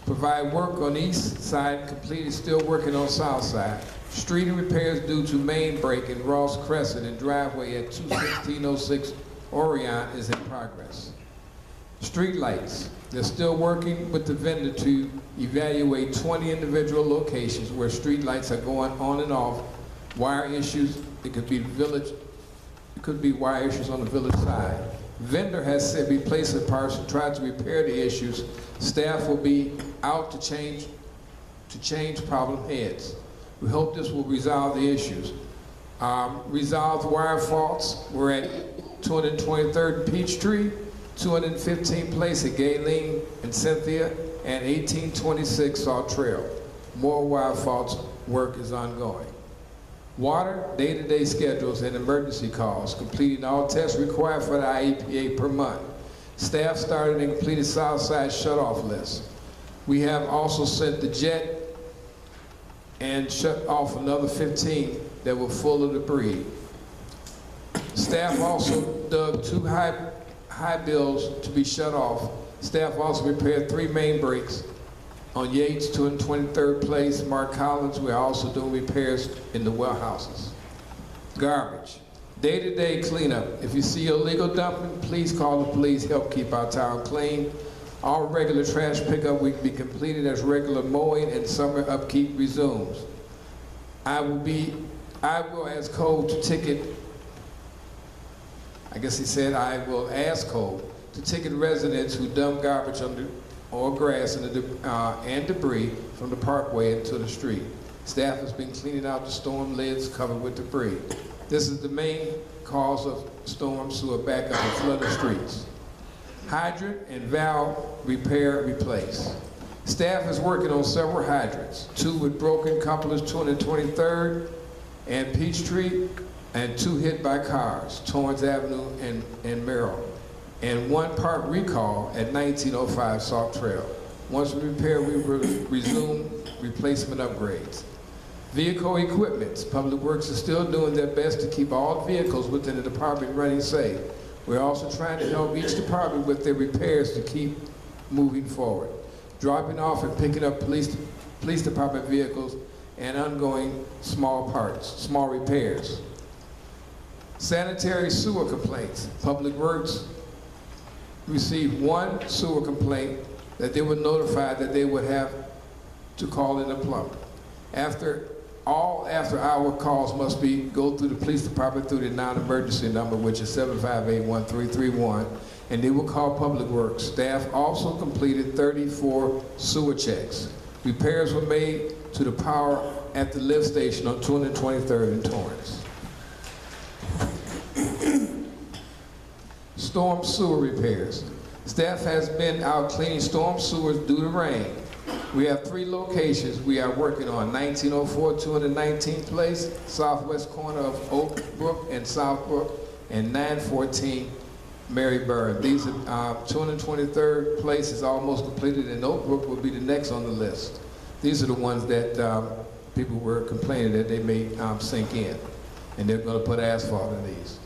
Speaker 10: Provide work on the east side completed, still working on south side. Street repairs due to main break in Ross Crescent and driveway at 21606 Orion is in progress. Street lights. They're still working with the vendor to evaluate 20 individual locations where street lights are going on and off. Wire issues, it could be wire issues on the village side. Vendor has said replacement parts and tried to repair the issues. Staff will be out to change problem heads. We hope this will resolve the issues. Resolved wire faults. We're at 223rd and Peachtree, 215th Place at Gayleen and Cynthia, and 1826 Sauk Trail. More wire faults work is ongoing. Water, day-to-day schedules and emergency calls, completing all tests required for the IEPA per month. Staff started and completed Southside shut-off list. We have also sent the jet and shut off another 15 that were full of debris. Staff also dug 2 high bills to be shut off. Staff also repaired 3 main breaks on Yates, 223rd Place, Mark Collins. We're also doing repairs in the well houses. Garbage. Day-to-day cleanup. If you see illegal dumping, please call the police, help keep our town clean. All regular trash pickup will be completed as regular mowing and summer upkeep resumes. I will ask Cole to ticket, I guess he said I will ask Cole to ticket residents who dump garbage or grass and debris from the parkway into the street. Staff has been cleaning out the storm lids covered with debris. This is the main cause of storm sewer backup and flooded streets. Hydrant and valve repair, replace. Staff is working on several hydrants, 2 with broken couplers, 223rd and Peachtree, and 2 hit by cars, Torrance Avenue and Merrill, and 1 park recall at 1905 Sauk Trail. Once repaired, we will resume replacement upgrades. Vehicle equipment. Public Works is still doing their best to keep all vehicles within the department running safe. We're also trying to help each department with their repairs to keep moving forward. Dropping off and picking up police department vehicles and ongoing small parts, small repairs. Sanitary sewer complaints. Public Works received 1 sewer complaint that they were notified that they would have to call in a plumber. All after-hour calls must go through the police department through the non-emergency number, which is 758-1331, and they will call Public Works. Staff also completed 34 sewer checks. Repairs were made to the power at the lift station on 223rd and Torrance. Storm sewer repairs. Staff has been out cleaning storm sewers due to rain. We have 3 locations we are working on: 1904 219th Place, southwest corner of Oak Brook and South Brook, and 914 Mary Bird. These are 223rd Place is almost completed, and Oak Brook will be the next on the list. These are the ones that people were complaining that they may sink in, and they're going to put asphalt in these.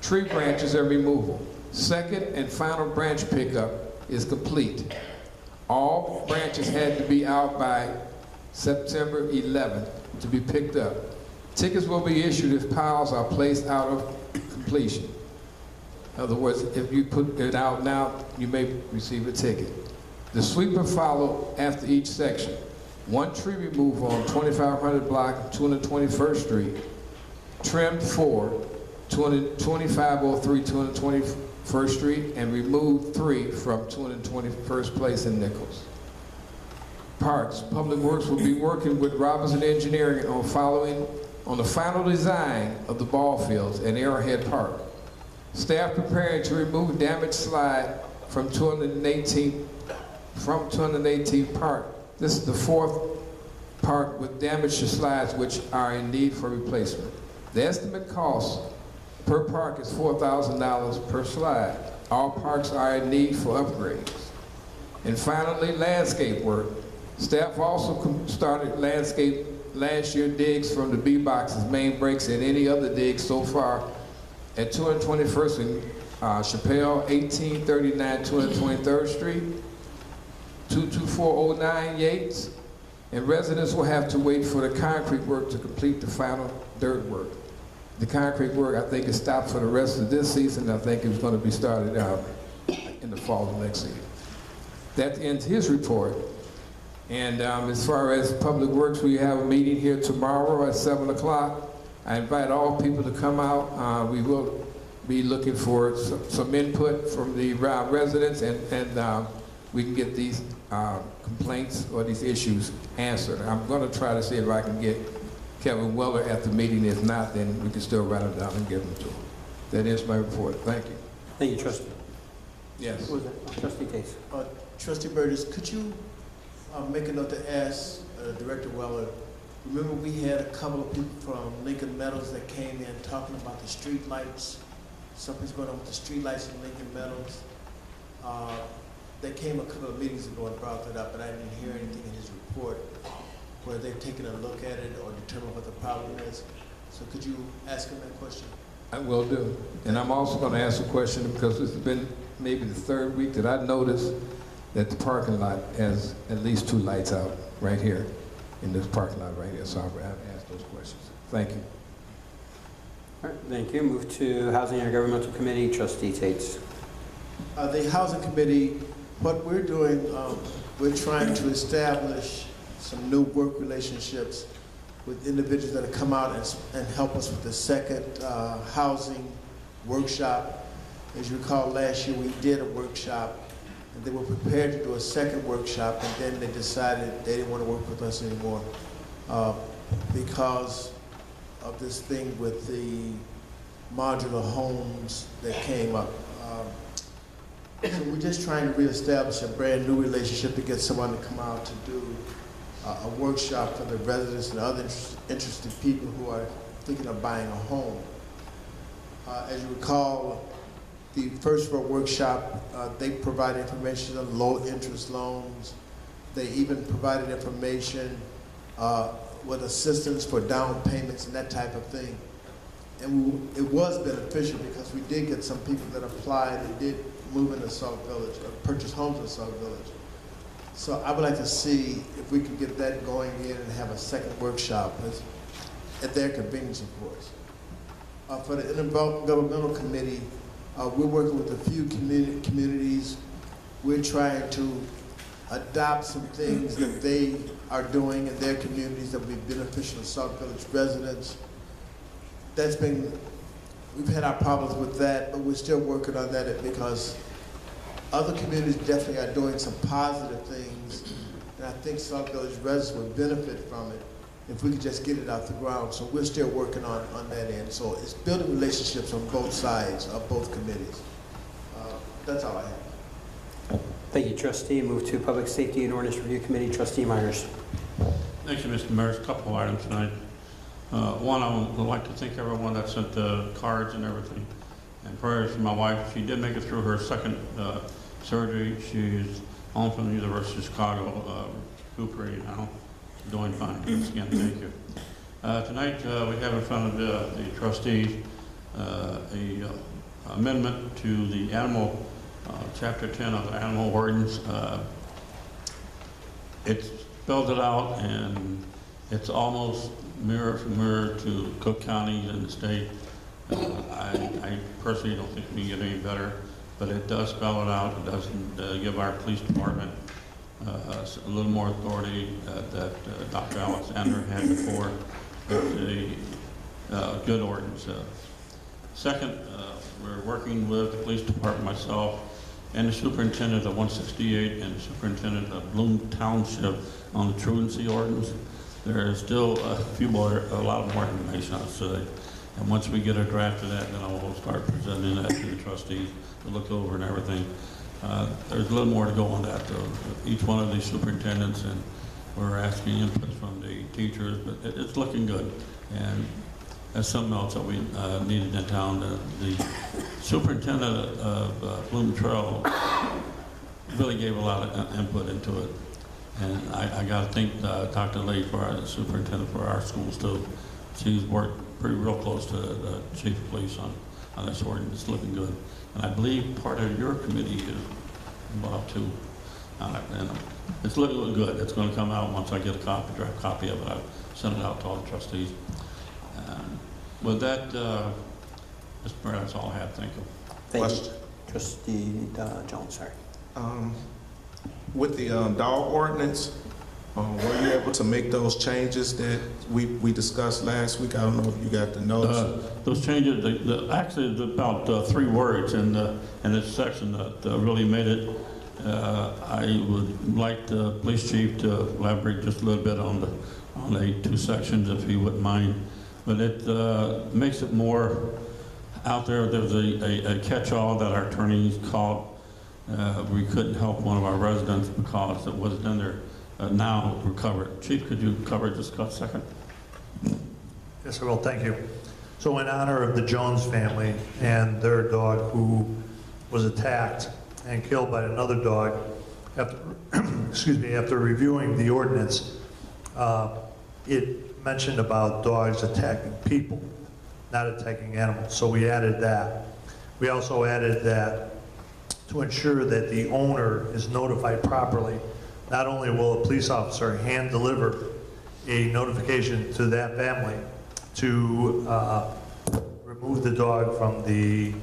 Speaker 10: Tree branches and removal. Second and final branch pickup is complete. All branches had to be out by September 11th to be picked up. Tickets will be issued if piles are placed out of completion. In other words, if you put it out now, you may receive a ticket. The sweeper follow after each section. 1 tree removal on 2500 block, 221st Street. Trimmed 4, 2503, 221st Street, and removed 3 from 221st Place in Nichols. Parks. Public Works will be working with Robinson Engineering on the final design of the ball fields at Arrowhead Park. Staff preparing to remove damaged slide from 218th Park. This is the 4th park with damaged slides which are in need for replacement. The estimate cost per park is $4,000 per slide. All parks are in need for upgrades. And finally, landscape work. Staff also started landscape last year digs from the B boxes, main breaks, and any other digs so far at 221st and Chappelle, 1839 223rd Street, 22409 Yates, and residents will have to wait for the concrete work to complete the final dirt work. The concrete work, I think, is stopped for the rest of this season. I think it's going to be started out in the fall of next season. That ends his report. And as far as Public Works, we have a meeting here tomorrow at 7 o'clock. I invite all people to come out. We will be looking for some input from the residents, and we can get these complaints or these issues answered. I'm going to try to see if I can get Kevin Weller at the meeting. If not, then we can still write them down and give them to him. That is my report. Thank you.
Speaker 1: Thank you, Trustee.
Speaker 10: Yes.
Speaker 1: Who was that? Trustee Case.
Speaker 9: Trustee Burgess, could you make a note to ask Director Weller, remember we had a couple of people from Lincoln Meadows that came in talking about the street lights, something's going on with the street lights in Lincoln Meadows. They came a couple of meetings ago and brought that up, but I didn't hear anything in his report where they've taken a look at it or determined what the problem is. So could you ask him that question?
Speaker 10: I will do. And I'm also going to ask a question because it's been maybe the 3rd week that I noticed that the parking lot has at least 2 lights out right here in this parking lot right here. So I'll ask those questions. Thank you.
Speaker 1: All right, thank you. Move to Housing and Governmental Committee, Trustee Tates.
Speaker 9: The Housing Committee, what we're doing, we're trying to establish some new work relationships with individuals that have come out and help us with the second housing workshop. As you recall, last year we did a workshop and they were prepared to do a second workshop, and then they decided they didn't want to work with us anymore because of this thing with the modular homes that came up. So we're just trying to reestablish a brand new relationship to get someone to come out to do a workshop for the residents and other interested people who are thinking of buying a home. As you recall, the first workshop, they provided information on low interest loans. They even provided information with assistance for down payments and that type of thing. And it was beneficial because we did get some people that applied and did move into Sauk Village or purchase homes in Sauk Village. So I would like to see if we could get that going in and have a second workshop at their convenience, of course. For the Intergovernmental Committee, we're working with a few communities. We're trying to adopt some things that they are doing in their communities that will be beneficial to Sauk Village residents. We've had our problems with that, but we're still working on that because other communities definitely are doing some positive things, and I think Sauk Village residents would benefit from it if we could just get it out the ground. So we're still working on that end. So it's building relationships on both sides of both committees. That's all I have.
Speaker 1: Thank you, Trustee. Move to Public Safety and Ordinance Review Committee. Trustee Myers.
Speaker 12: Thank you, Mr. Mayor. There's a couple of items tonight. One, I would like to thank everyone that sent the cards and everything, and prayers for my wife. She did make it through her second surgery. She's home from the University of Chicago, recuperating now, doing fine. Once again, thank you. Tonight, we have in front of the trustees a amendment to the animal, Chapter 10 of the Animal Ordinance. It spells it out, and it's almost mirror for mirror to Cook County and the state. I personally don't think we can get any better, but it does spell it out. It doesn't give our police department a little more authority that Dr. Alexander had before. It's a good ordinance. Second, we're working with the police department, myself, and the superintendent of 168 and the superintendent of Bloom Township on the truancy ordinance. There is still a lot more information on it today. And once we get a draft of that, then I will start presenting that to the trustees to look over and everything. There's a little more to go on that, though. Each one of these superintendents, and we're asking input from the teachers, but it's looking good. And that's something else that we needed in town. The superintendent of Bloom Trail really gave a lot of input into it. And I got to thank Dr. Lee for our superintendent for our schools too. She's worked pretty real close to the chief of police on this ordinance. It's looking good. And I believe part of your committee is involved too on it. And it's looking good. It's going to come out once I get a draft copy of it. I'll send it out to all the trustees. With that, Mr. Mayor, that's all I have. Thank you.
Speaker 1: Thank you. Trustee Jones, sorry.
Speaker 11: With the dog ordinance, were you able to make those changes that we discussed last week? I don't know if you got the notes.
Speaker 12: Those changes, actually, there's about 3 words in this section that really made it. I would like the police chief to elaborate just a little bit on the 2 sections, if he wouldn't mind. But it makes it more out there. There's a catch-all that our attorneys caught. We couldn't help one of our residents because it wasn't in there. Now we're covered. Chief, could you cover it just a second?
Speaker 7: Yes, I will. Thank you. So in honor of the Jones family and their dog who was attacked and killed by another dog, after, after reviewing the ordinance, it mentioned about dogs attacking people, not attacking animals. So we added that. We also added that to ensure that the owner is notified properly, not only will a police officer hand deliver a notification to that family to remove the dog from the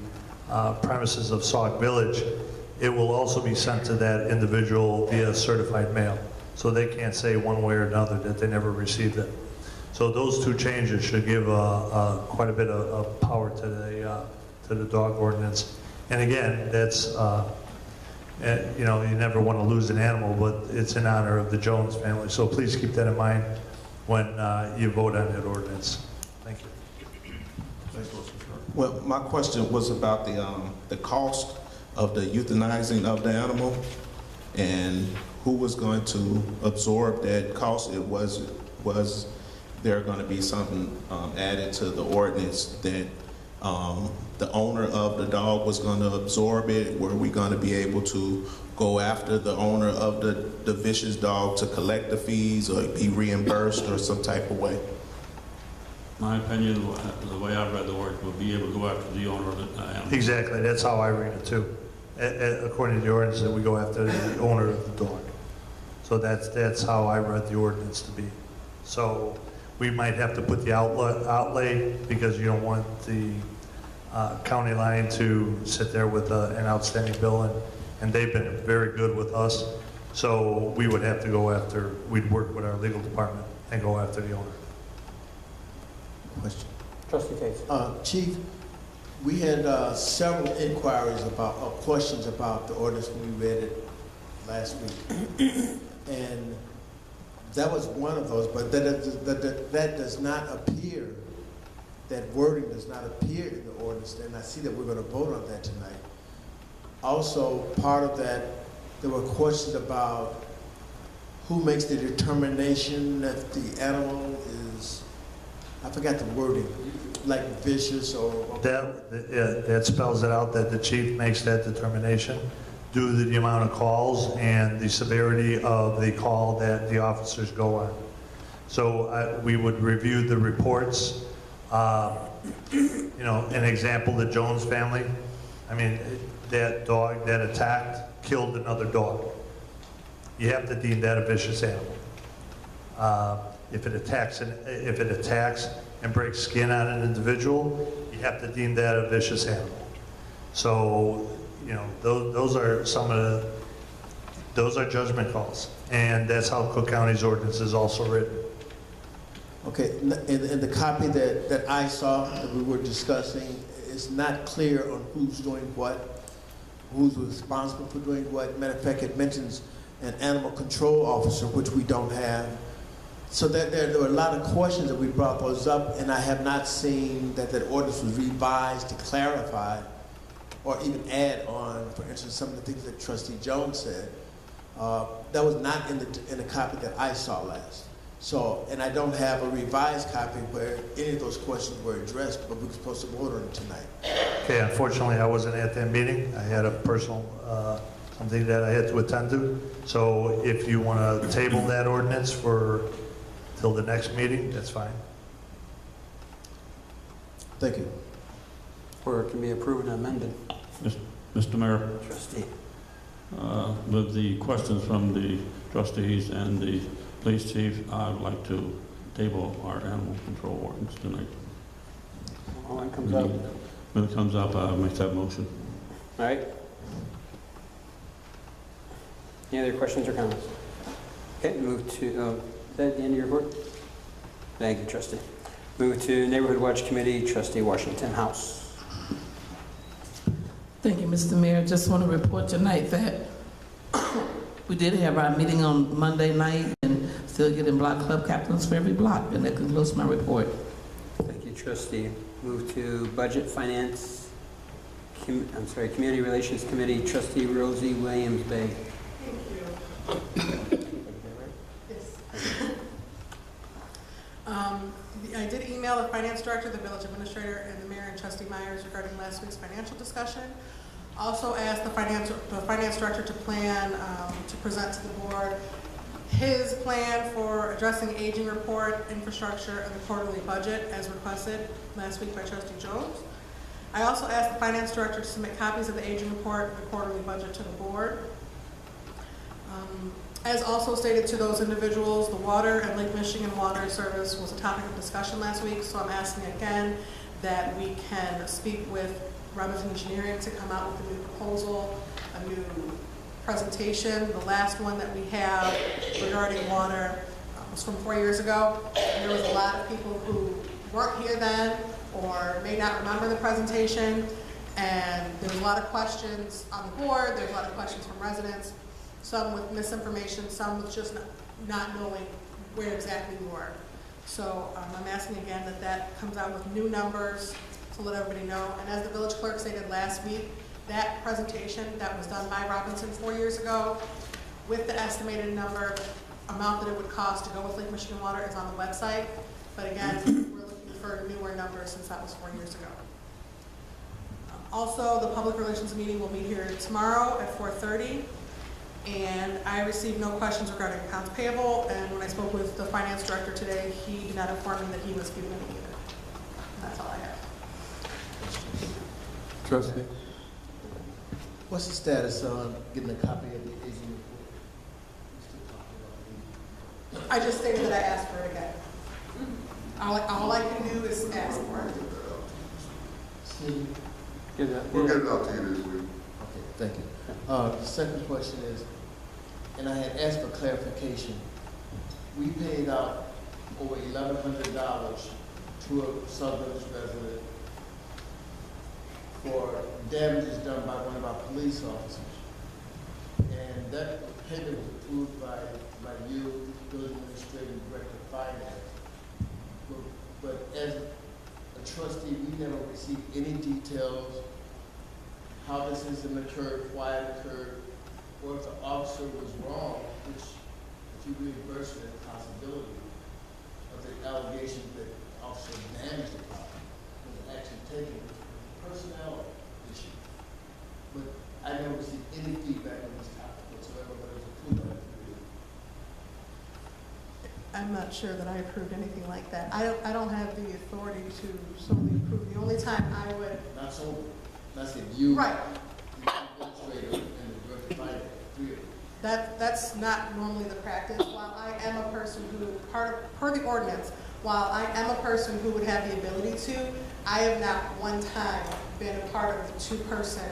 Speaker 7: premises of Sauk Village, it will also be sent to that individual via certified mail. So they can't say one way or another that they never received it. So those 2 changes should give quite a bit of power to the dog ordinance. And again, that's you know, you never want to lose an animal, but it's in honor of the Jones family. So please keep that in mind when you vote on that ordinance. Thank you.
Speaker 11: Well, my question was about the cost of the euthanizing of the animal and who was going to absorb that cost. It was there going to be something added to the ordinance that the owner of the dog was going to absorb it? Were we going to be able to go after the owner of the vicious dog to collect the fees or be reimbursed or some type of way?
Speaker 12: My opinion, the way I read the word, we'll be able to go after the owner of the animal.
Speaker 7: Exactly, that's how I read it too. According to the ordinance, that we go after the owner of the dog. So that's how I read the ordinance to be. So we might have to put the outlay because you don't want the county line to sit there with an outstanding bill, and they've been very good with us. So we would have to go after, we'd work with our legal department and go after the owner.
Speaker 9: Question.
Speaker 1: Trustee Tate.
Speaker 9: Chief, we had several inquiries about, questions about the ordinance when we read it last week. And that was one of those, but that does not appear, that wording does not appear in the ordinance, and I see that we're going to vote on that tonight. Also, part of that, there were questions about who makes the determination that the animal is, I forgot the wording, like vicious or...
Speaker 7: That spells it out that the chief makes that determination due to the amount of calls and the severity of the call that the officers go on. So we would review the reports. You know, an example, the Jones family, I mean, that dog that attacked killed another dog. You have to deem that a vicious animal. If it attacks and breaks skin on an individual, you have to deem that a vicious animal. So, you know, those are some of those are judgment calls, and that's how Cook County's ordinance is also written.
Speaker 9: Okay, in the copy that I saw that we were discussing, it's not clear on who's doing what, who's responsible for doing what. Matter of fact, it mentions an animal control officer, which we don't have. So there were a lot of questions that we brought those up, and I have not seen that ordinance was revised to clarify or even add on, for instance, some of the things that Trustee Jones said. That was not in the copy that I saw last. So, and I don't have a revised copy where any of those questions were addressed, but we're supposed to vote on it tonight.
Speaker 7: Okay, unfortunately, I wasn't at that meeting. I had a personal, something that I had to attend to. So if you want to table that ordinance till the next meeting, that's fine.
Speaker 9: Thank you.
Speaker 1: Or it can be approved and amended.
Speaker 12: Mr. Mayor,
Speaker 1: Trustee.
Speaker 12: with the questions from the trustees and the police chief, I would like to table our animal control ordinance tonight.
Speaker 1: When it comes up.
Speaker 12: When it comes up, I'll make that motion.
Speaker 1: All right. Any other questions or comments? Okay, move to, is that the end of your report? Thank you, trustee. Move to Neighborhood Watch Committee, Trustee Washington House.
Speaker 13: Thank you, Mr. Mayor. Just want to report tonight that we did have our meeting on Monday night and still getting block club captains for every block, and that concludes my report.
Speaker 1: Thank you, trustee. Move to Budget Finance, Community Relations Committee, Trustee Rosie Williams-Bay.
Speaker 14: Thank you. Yes. I did email the finance director, the village administrator, and the mayor and trustee Myers regarding last week's financial discussion. Also asked the finance director to plan to present to the board his plan for addressing aging report, infrastructure, and the quarterly budget as requested last week by trustee Jones. I also asked the finance director to submit copies of the aging report and the quarterly budget to the board. As also stated to those individuals, the water and Lake Michigan water service was a topic of discussion last week, so I'm asking again that we can speak with Robinson Engineering to come out with a new proposal, a new presentation. The last one that we have regarding water was from 4 years ago. And there was a lot of people who weren't here then or may not remember the presentation. And there was a lot of questions on the board, there's a lot of questions from residents, some with misinformation, some with just not knowing where exactly we were. So I'm asking again that that comes out with new numbers to let everybody know. And as the village clerk stated last week, that presentation that was done by Robinson 4 years ago with the estimated number, amount that it would cost to go with Lake Michigan Water is on the website. But again, we're looking for newer numbers since that was 4 years ago. Also, the public relations meeting will meet here tomorrow at 4:30. And I received no questions regarding accounts payable. And when I spoke with the finance director today, he did not inform me that he was given any either. And that's all I have.
Speaker 10: Trustee?
Speaker 9: What's the status on getting a copy of the aging report?
Speaker 14: I just stated that I asked for it again. All I can do is ask for it.
Speaker 8: We'll get it out to you this week.
Speaker 9: Okay, thank you. The second question is, and I had asked for clarification. We paid out over $1,100 to a Sauk Village resident for damages done by one of our police officers. And that payment was approved by you, village administrator, and director of finance. But as a trustee, we never received any details how this incident occurred, why it occurred, or if the officer was wrong, which if you reimburse the possibility of the allegation that the officer damaged the property was actually taken, it was a personnel issue. But I never received any feedback on this topic whatsoever, but it was approved by the committee.
Speaker 14: I'm not sure that I approved anything like that. I don't have the authority to solely approve. The only time I would.
Speaker 9: Not solely. That's it. You.
Speaker 14: Right.
Speaker 9: The administrator and the director of finance, three of them.
Speaker 14: That's not normally the practice. While I am a person who, per the ordinance, while I am a person who would have the ability to, I have not one time been a part of the two-person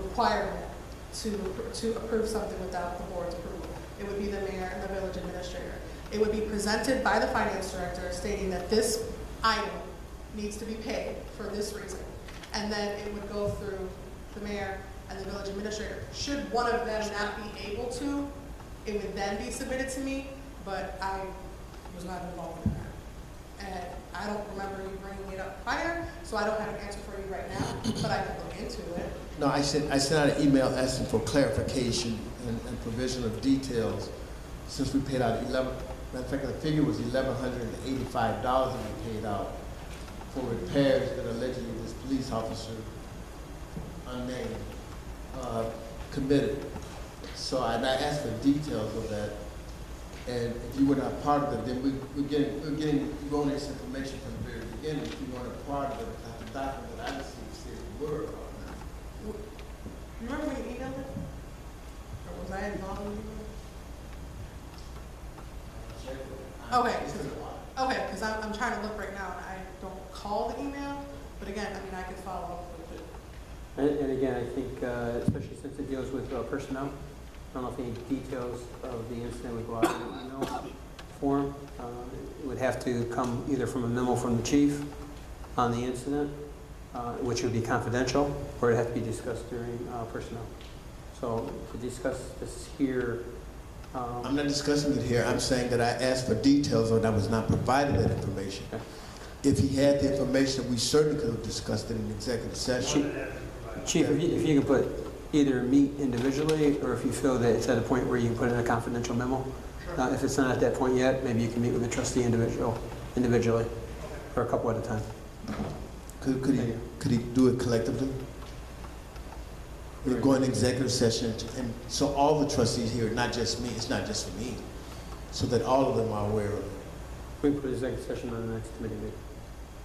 Speaker 14: requirement to approve something without the board's approval. It would be the mayor and the village administrator. It would be presented by the finance director stating that this item needs to be paid for this reason. And then it would go through the mayor and the village administrator. Should one of them not be able to, it would then be submitted to me, but I was not involved in that. And I don't remember you bringing it up prior, so I don't have an answer for you right now, but I can look into it.
Speaker 9: No, I sent out an email asking for clarification and provision of details since we paid out matter of fact, the figure was $1,185 that we paid out for repairs that allegedly this police officer, unnamed, committed. So I asked for details of that, and if you were not part of it, then we're getting erroneous information from the very beginning. If you weren't a part of it, the document that I received said you were a part of it.
Speaker 14: Remember when you emailed it? Or was I involved in it? Okay. Okay, because I'm trying to look right now and I don't call the email, but again, I mean, I can follow up with it.
Speaker 1: And again, I think, especially since it deals with personnel, I don't know if any details of the incident would go out in an email form. It would have to come either from a memo from the chief on the incident, which would be confidential, or it'd have to be discussed during personnel. So to discuss this here.
Speaker 9: I'm not discussing it here. I'm saying that I asked for details and I was not provided that information.
Speaker 1: Okay.
Speaker 9: If he had the information, we certainly could have discussed it in executive session.
Speaker 1: Chief, if you can put either meet individually, or if you feel that it's at a point where you can put in a confidential memo. Sure. If it's not at that point yet, maybe you can meet with the trustee individually, or a couple at a time.
Speaker 9: Could he do it collectively? We're going to executive session, and so all the trustees here, not just me, it's not just for me, so that all of them are aware of it.
Speaker 1: We can put an executive session on the next committee meeting.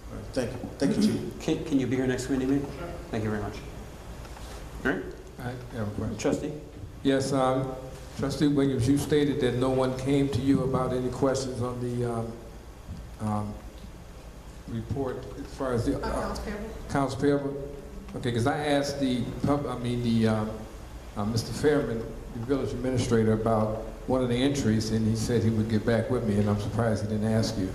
Speaker 9: All right, thank you. Thank you, Chief.
Speaker 1: Can you be here next committee meeting? Sure. Thank you very much. All right.
Speaker 10: I have a question.
Speaker 1: Trustee?
Speaker 10: Yes, Trustee Williams, you stated that no one came to you about any questions on the report as far as the
Speaker 14: Accounts payable.
Speaker 10: accounts payable. Okay, because I asked Mr. Fairman, the village administrator, about one of the entries, and he said he would get back with me, and I'm surprised he didn't ask you.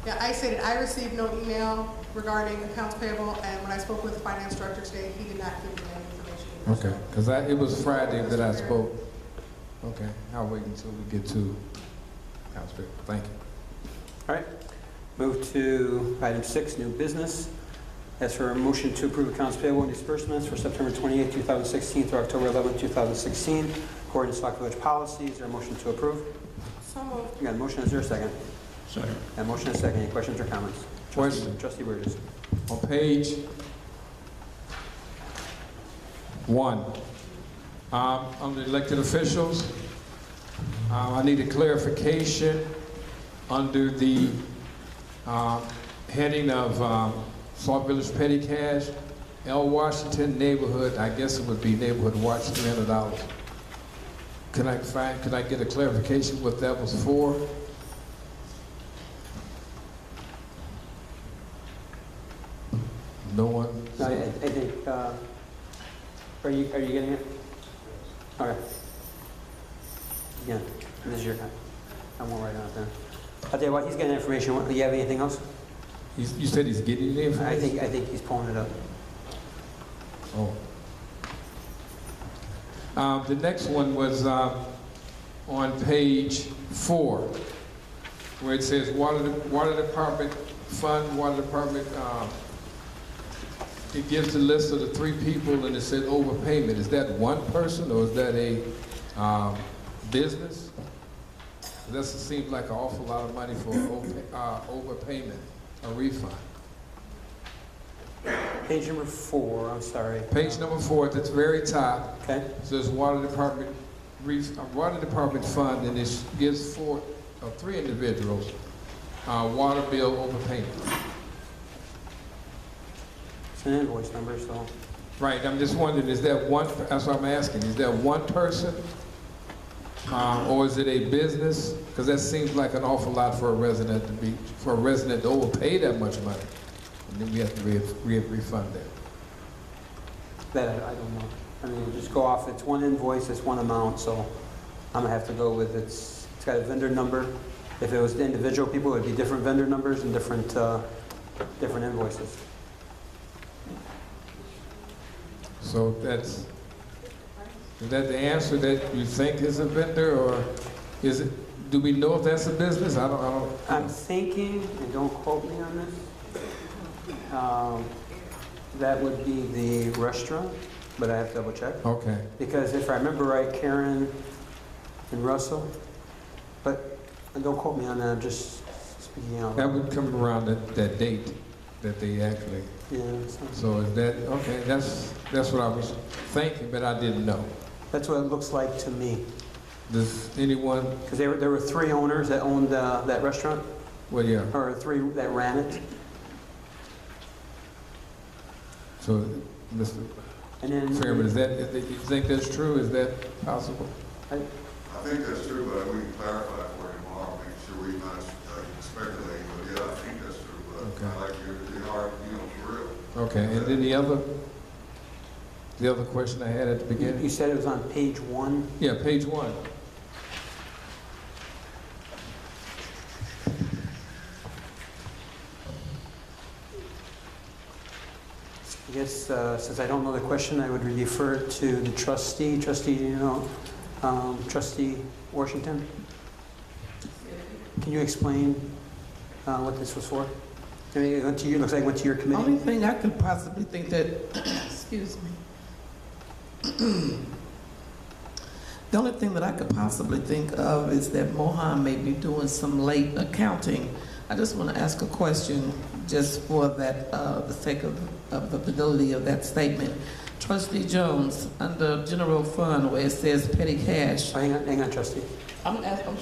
Speaker 14: Yeah, I stated I received no email regarding accounts payable, and when I spoke with the finance director today, he did not give me that information either.
Speaker 10: Okay, because it was Friday that I spoke. Okay, I'll wait until we get to House Bill. Thank you.
Speaker 1: All right. Move to item 6, new business. As for a motion to approve accounts payable and disbursements for September 28, 2016 through October 11, 2016, according to Sauk Village policy. Is there a motion to approve?
Speaker 14: So moved.
Speaker 1: You got a motion, is there a second?
Speaker 12: Second.
Speaker 1: A motion and a second. Any questions or comments?
Speaker 10: Question.
Speaker 1: Trustee Burgess.
Speaker 10: On page 1, under elected officials, I need a clarification under the heading of Sauk Village Petty Cash, L. Washington neighborhood, I guess it would be neighborhood watch, $300. Could I get a clarification what that was for? No one?
Speaker 1: No, I think, are you getting it? All right. Yeah, this is your time. I won't write it out then. I'll tell you what, he's getting information. Do you have anything else?
Speaker 10: You said he's getting the information?
Speaker 1: I think he's pulling it up.
Speaker 10: Oh. The next one was on page 4, where it says water department fund, water department. It gives the list of the 3 people, and it said overpayment. Is that one person, or is that a business? That seems like an awful lot of money for overpayment, a refund.
Speaker 1: Page number 4, I'm sorry.
Speaker 10: Page number 4 at the very top.
Speaker 1: Okay.
Speaker 10: Says water department fund, and it gives 3 individuals water bill overpayment.
Speaker 1: It's an invoice number, so.
Speaker 10: Right, I'm just wondering, is that one, that's what I'm asking, is that one person? Or is it a business? Because that seems like an awful lot for a resident to overpay that much money. And then we have to refund that.
Speaker 1: That I don't know. I mean, just go off, it's one invoice, it's one amount, so I'm gonna have to go with it's got a vendor number. If it was the individual people, it would be different vendor numbers and different invoices.
Speaker 10: So is that the answer that you think is a vendor, or is it, do we know if that's a business?
Speaker 1: I'm thinking, and don't quote me on this, that would be the restaurant, but I have to double check.
Speaker 10: Okay.
Speaker 1: Because if I remember right, Karen and Russell, but don't quote me on that, I'm just speaking out.
Speaker 10: That would come around that date that they actually.
Speaker 1: Yeah.
Speaker 10: So is that, okay, that's what I was thinking, but I didn't know.
Speaker 1: That's what it looks like to me.
Speaker 10: Does anyone?
Speaker 1: Because there were 3 owners that owned that restaurant.
Speaker 10: Well, yeah.
Speaker 1: Or 3 that ran it.
Speaker 10: So, Mr. Chairman, you think that's true? Is that possible?
Speaker 8: I think that's true, but we can clarify for you tomorrow, make sure we're not speculating. But yeah, I think that's true. But
Speaker 10: Okay.
Speaker 8: I like your heart, for real.
Speaker 10: Okay, and then the other question I had at the beginning?
Speaker 1: You said it was on page 1?
Speaker 10: Yeah, page 1.
Speaker 1: I guess since I don't know the question, I would refer it to the trustee. Trustee Washington? Can you explain what this was for? I mean, it looks like it went to your committee.
Speaker 13: Only thing I could possibly think that, excuse me. The only thing that I could possibly think of is that Mohan may be doing some late accounting. I just want to ask a question just for that, the sake of the validity of that statement. Trustee Jones, under general fund where it says petty cash.
Speaker 1: Oh, hang on, trustee.
Speaker 13: I'm asking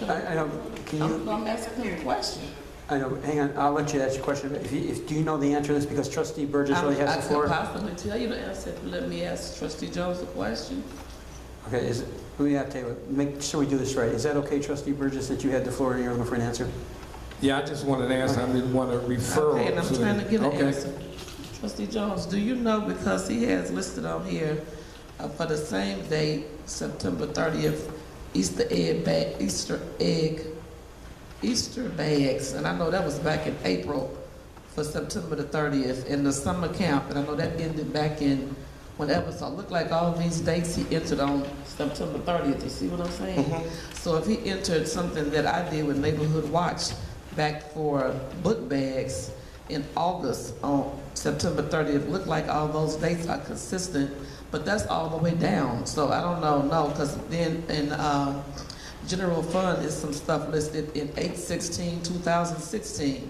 Speaker 13: a question.
Speaker 1: I know, hang on, I'll let you ask your question. Do you know the answer to this? Because trustee Burgess really has the floor.
Speaker 13: I could possibly tell you the answer, but let me ask Trustee Jones a question.
Speaker 1: Okay, we have to make sure we do this right. Is that okay, trustee Burgess, that you had the floor and you're looking for an answer?
Speaker 10: Yeah, I just wanted to answer. I didn't want to refer.
Speaker 13: Okay, and I'm trying to get an answer. Trustee Jones, do you know, because he has listed on here for the same date, September 30th, Easter bags, and I know that was back in April for September the 30th, and the summer camp, and I know that ended back in whenever, so it looked like all of these dates he entered on September 30th, you see what I'm saying? So if he entered something that I did with Neighborhood Watch back for book bags in August on September 30th, looked like all those dates are consistent, but that's all the way down, so I don't know, no, because then in general fund is some stuff listed in 8/16/2016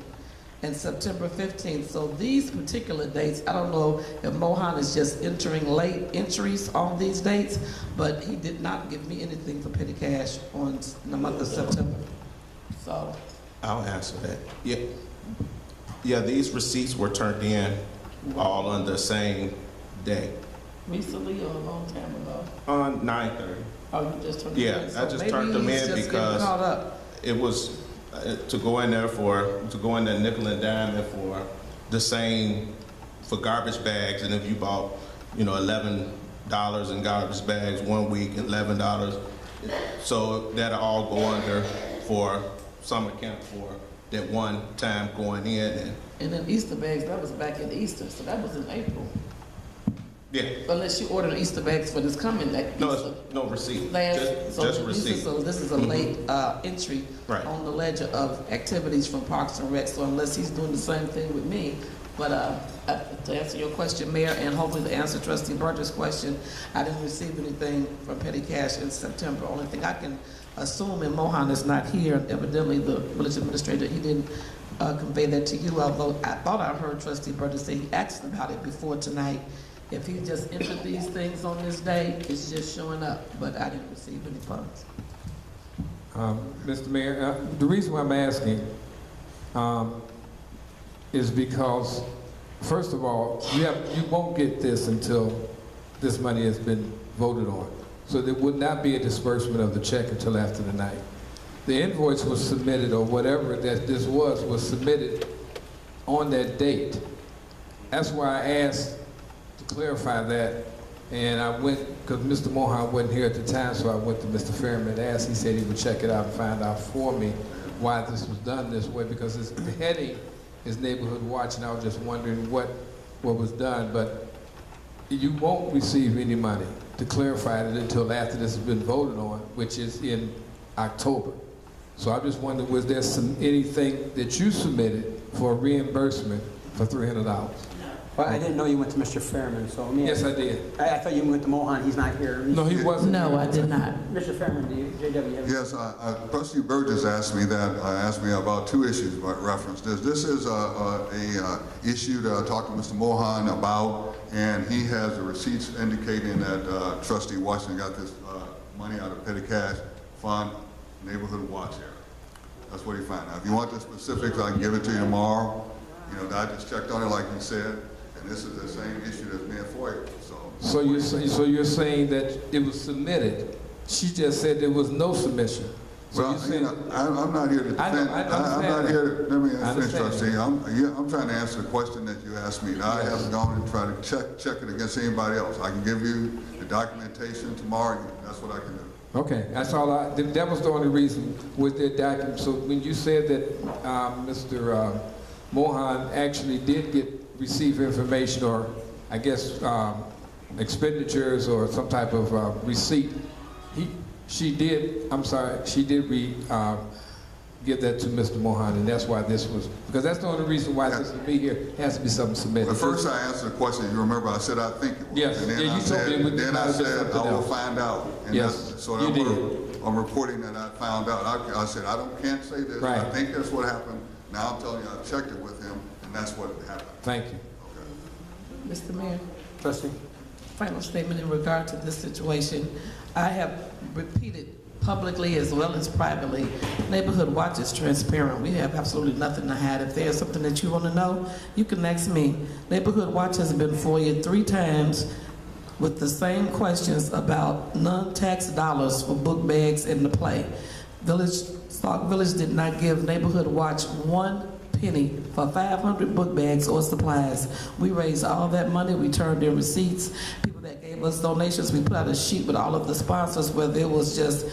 Speaker 13: and September 15th. So these particular dates, I don't know if Mohan is just entering late entries on these dates, but he did not give me anything for petty cash on the month of September. So.
Speaker 11: I'll answer that. Yeah. Yeah, these receipts were turned in all on the same day.
Speaker 13: Recently or a long time ago?
Speaker 11: On 9/30.
Speaker 13: Oh, you just turned
Speaker 11: Yeah,
Speaker 13: them in?
Speaker 11: I just turned them in because
Speaker 13: caught up.
Speaker 11: it was to go in there nickel and dime it for the same, for garbage bags, and if you bought, $11 in garbage bags one week, $11, so that'll all go under for summer camp for that one time going in.
Speaker 13: And then Easter bags, that was back in Easter, so that was in April.
Speaker 11: Yeah.
Speaker 13: Unless you ordered Easter bags for this coming Easter.
Speaker 11: No receipt.
Speaker 13: Just
Speaker 11: receipt.
Speaker 13: So this is a late entry
Speaker 11: Right.
Speaker 13: on the ledger of activities from Parks and Rec. So unless he's doing the same thing with me, but to answer your question, Mayor, and hopefully to answer Trustee Burgess' question, I didn't receive anything from petty cash in September. Only thing I can assume, and Mohan is not here, evidently the village administrator, he didn't convey that to you, although I thought I heard Trustee Burgess say he asked about it before tonight. If he just entered these things on this day, it's just showing up, but I didn't receive any funds.
Speaker 10: Mr. Mayor, the reason why I'm asking is because, first of all, you won't get this until this money has been voted on. So there would not be a disbursement of the check until after the night. The invoice was submitted, or whatever that this was submitted on that date. That's why I asked to clarify that, and I went, because Mr. Mohan wasn't here at the time, so I went to Mr. Fairman and asked. He said he would check it out and find out for me why this was done this way, because the heading is Neighborhood Watch, and I was just wondering what was done, but you won't receive any money, to clarify it, until after this has been voted on, which is in October. So I just wondered, was there anything that you submitted for reimbursement for $300?
Speaker 1: Well, I didn't know you went to Mr. Fairman, so let me
Speaker 10: Yes,
Speaker 1: ask-
Speaker 10: I did.
Speaker 1: I thought you went to Mohan. He's not here.
Speaker 10: No, he wasn't.
Speaker 13: No, I did not.
Speaker 1: Mr. Fairman, do you, JW, have
Speaker 8: Yes, Trustee Burgess asked me about two issues about reference. This is a issue that I talked to Mr. Mohan about, and he has the receipts indicating that Trustee Washington got this money out of petty cash fund, Neighborhood Watch area. That's what he found. Now, if you want the specifics, I can give it to you tomorrow. I just checked on it like you said, and this is the same issue that's being FOIA.
Speaker 10: So you're saying that it was submitted. She just said there was no submission. So
Speaker 8: Well,
Speaker 10: you're saying,
Speaker 8: I'm not here to defend.
Speaker 10: I
Speaker 8: I'm not here to, let me
Speaker 10: I
Speaker 8: finish,
Speaker 10: understand.
Speaker 8: Trustee. I'm trying to answer the question that you asked me. I haven't gone and tried to check it against anybody else. I can give you the documentation tomorrow. That's what I can do.
Speaker 10: okay, that's all that was the only reason with that document. So when you said that Mr. Mohan actually did receive information, or I guess expenditures or some type of receipt, she did give that to Mr. Mohan, and that's why this was, because that's the only reason why this would be here. It has to be something submitted.
Speaker 8: But first I answered the question, you remember, I said I think it was.
Speaker 10: Yes,
Speaker 8: And then
Speaker 10: yeah,
Speaker 8: I
Speaker 10: you told me it would
Speaker 8: then
Speaker 10: might
Speaker 8: I
Speaker 10: have been
Speaker 8: said
Speaker 10: something
Speaker 8: I will
Speaker 10: else.
Speaker 8: find out. And
Speaker 10: Yes,
Speaker 8: so
Speaker 10: you
Speaker 8: I'm reporting that I found out. I said, can't say this.
Speaker 10: Right.
Speaker 8: I think that's what happened. Now I'm telling you, I checked it with him, and that's what happened.
Speaker 10: Thank you.
Speaker 13: Mr. Mayor,
Speaker 1: Trustee?
Speaker 13: final statement in regard to this situation. I have repeated publicly as well as privately, Neighborhood Watch is transparent. We have absolutely nothing to hide. If there's something that you want to know, you can ask me. Neighborhood Watch has been FOIA'd 3 times with the same questions about non-tax dollars for book bags and the play. Sauk Village did not give Neighborhood Watch 1 penny for 500 book bags or supplies. We raised all that money. We turned in receipts. People that gave gave us donations, we put out a sheet with all of the sponsors, whether it was just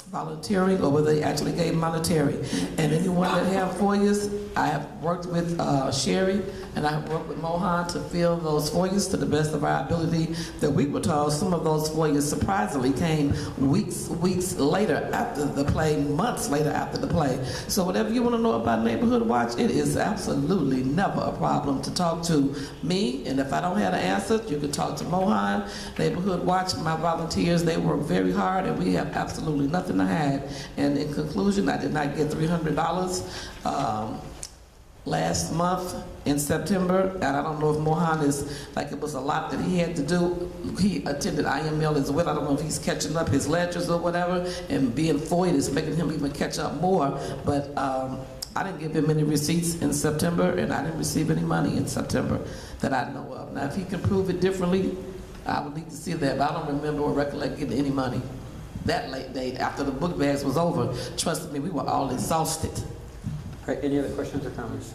Speaker 13: volunteering or whether they actually gave monetary. And anyone that have foyers, I have worked with Sherry and I have worked with Mohan to fill those foyers to the best of our ability. That we were told some of those foyers surprisingly came weeks later after the play, months later after the play. So whatever you want to know about Neighborhood Watch, it is absolutely never a problem to talk to me. And if I don't have the answer, you can talk to Mohan. Neighborhood Watch, my volunteers, they work very hard and we have absolutely nothing to hide. And in conclusion, I did not get $300 last month in September, and I don't know if Mohan is, like it was a lot that he had to do. He attended IML as well. I don't know if he's catching up his ledgers or whatever, and being FOID is making him even catch up more, but I didn't give him any receipts in September, and I didn't receive any money in September that I know of. Now, if he can prove it differently, I would need to see that, but I don't remember or recollect getting any money that late date after the book bags was over. Trust me, we were all exhausted.
Speaker 1: All right, any other questions or comments?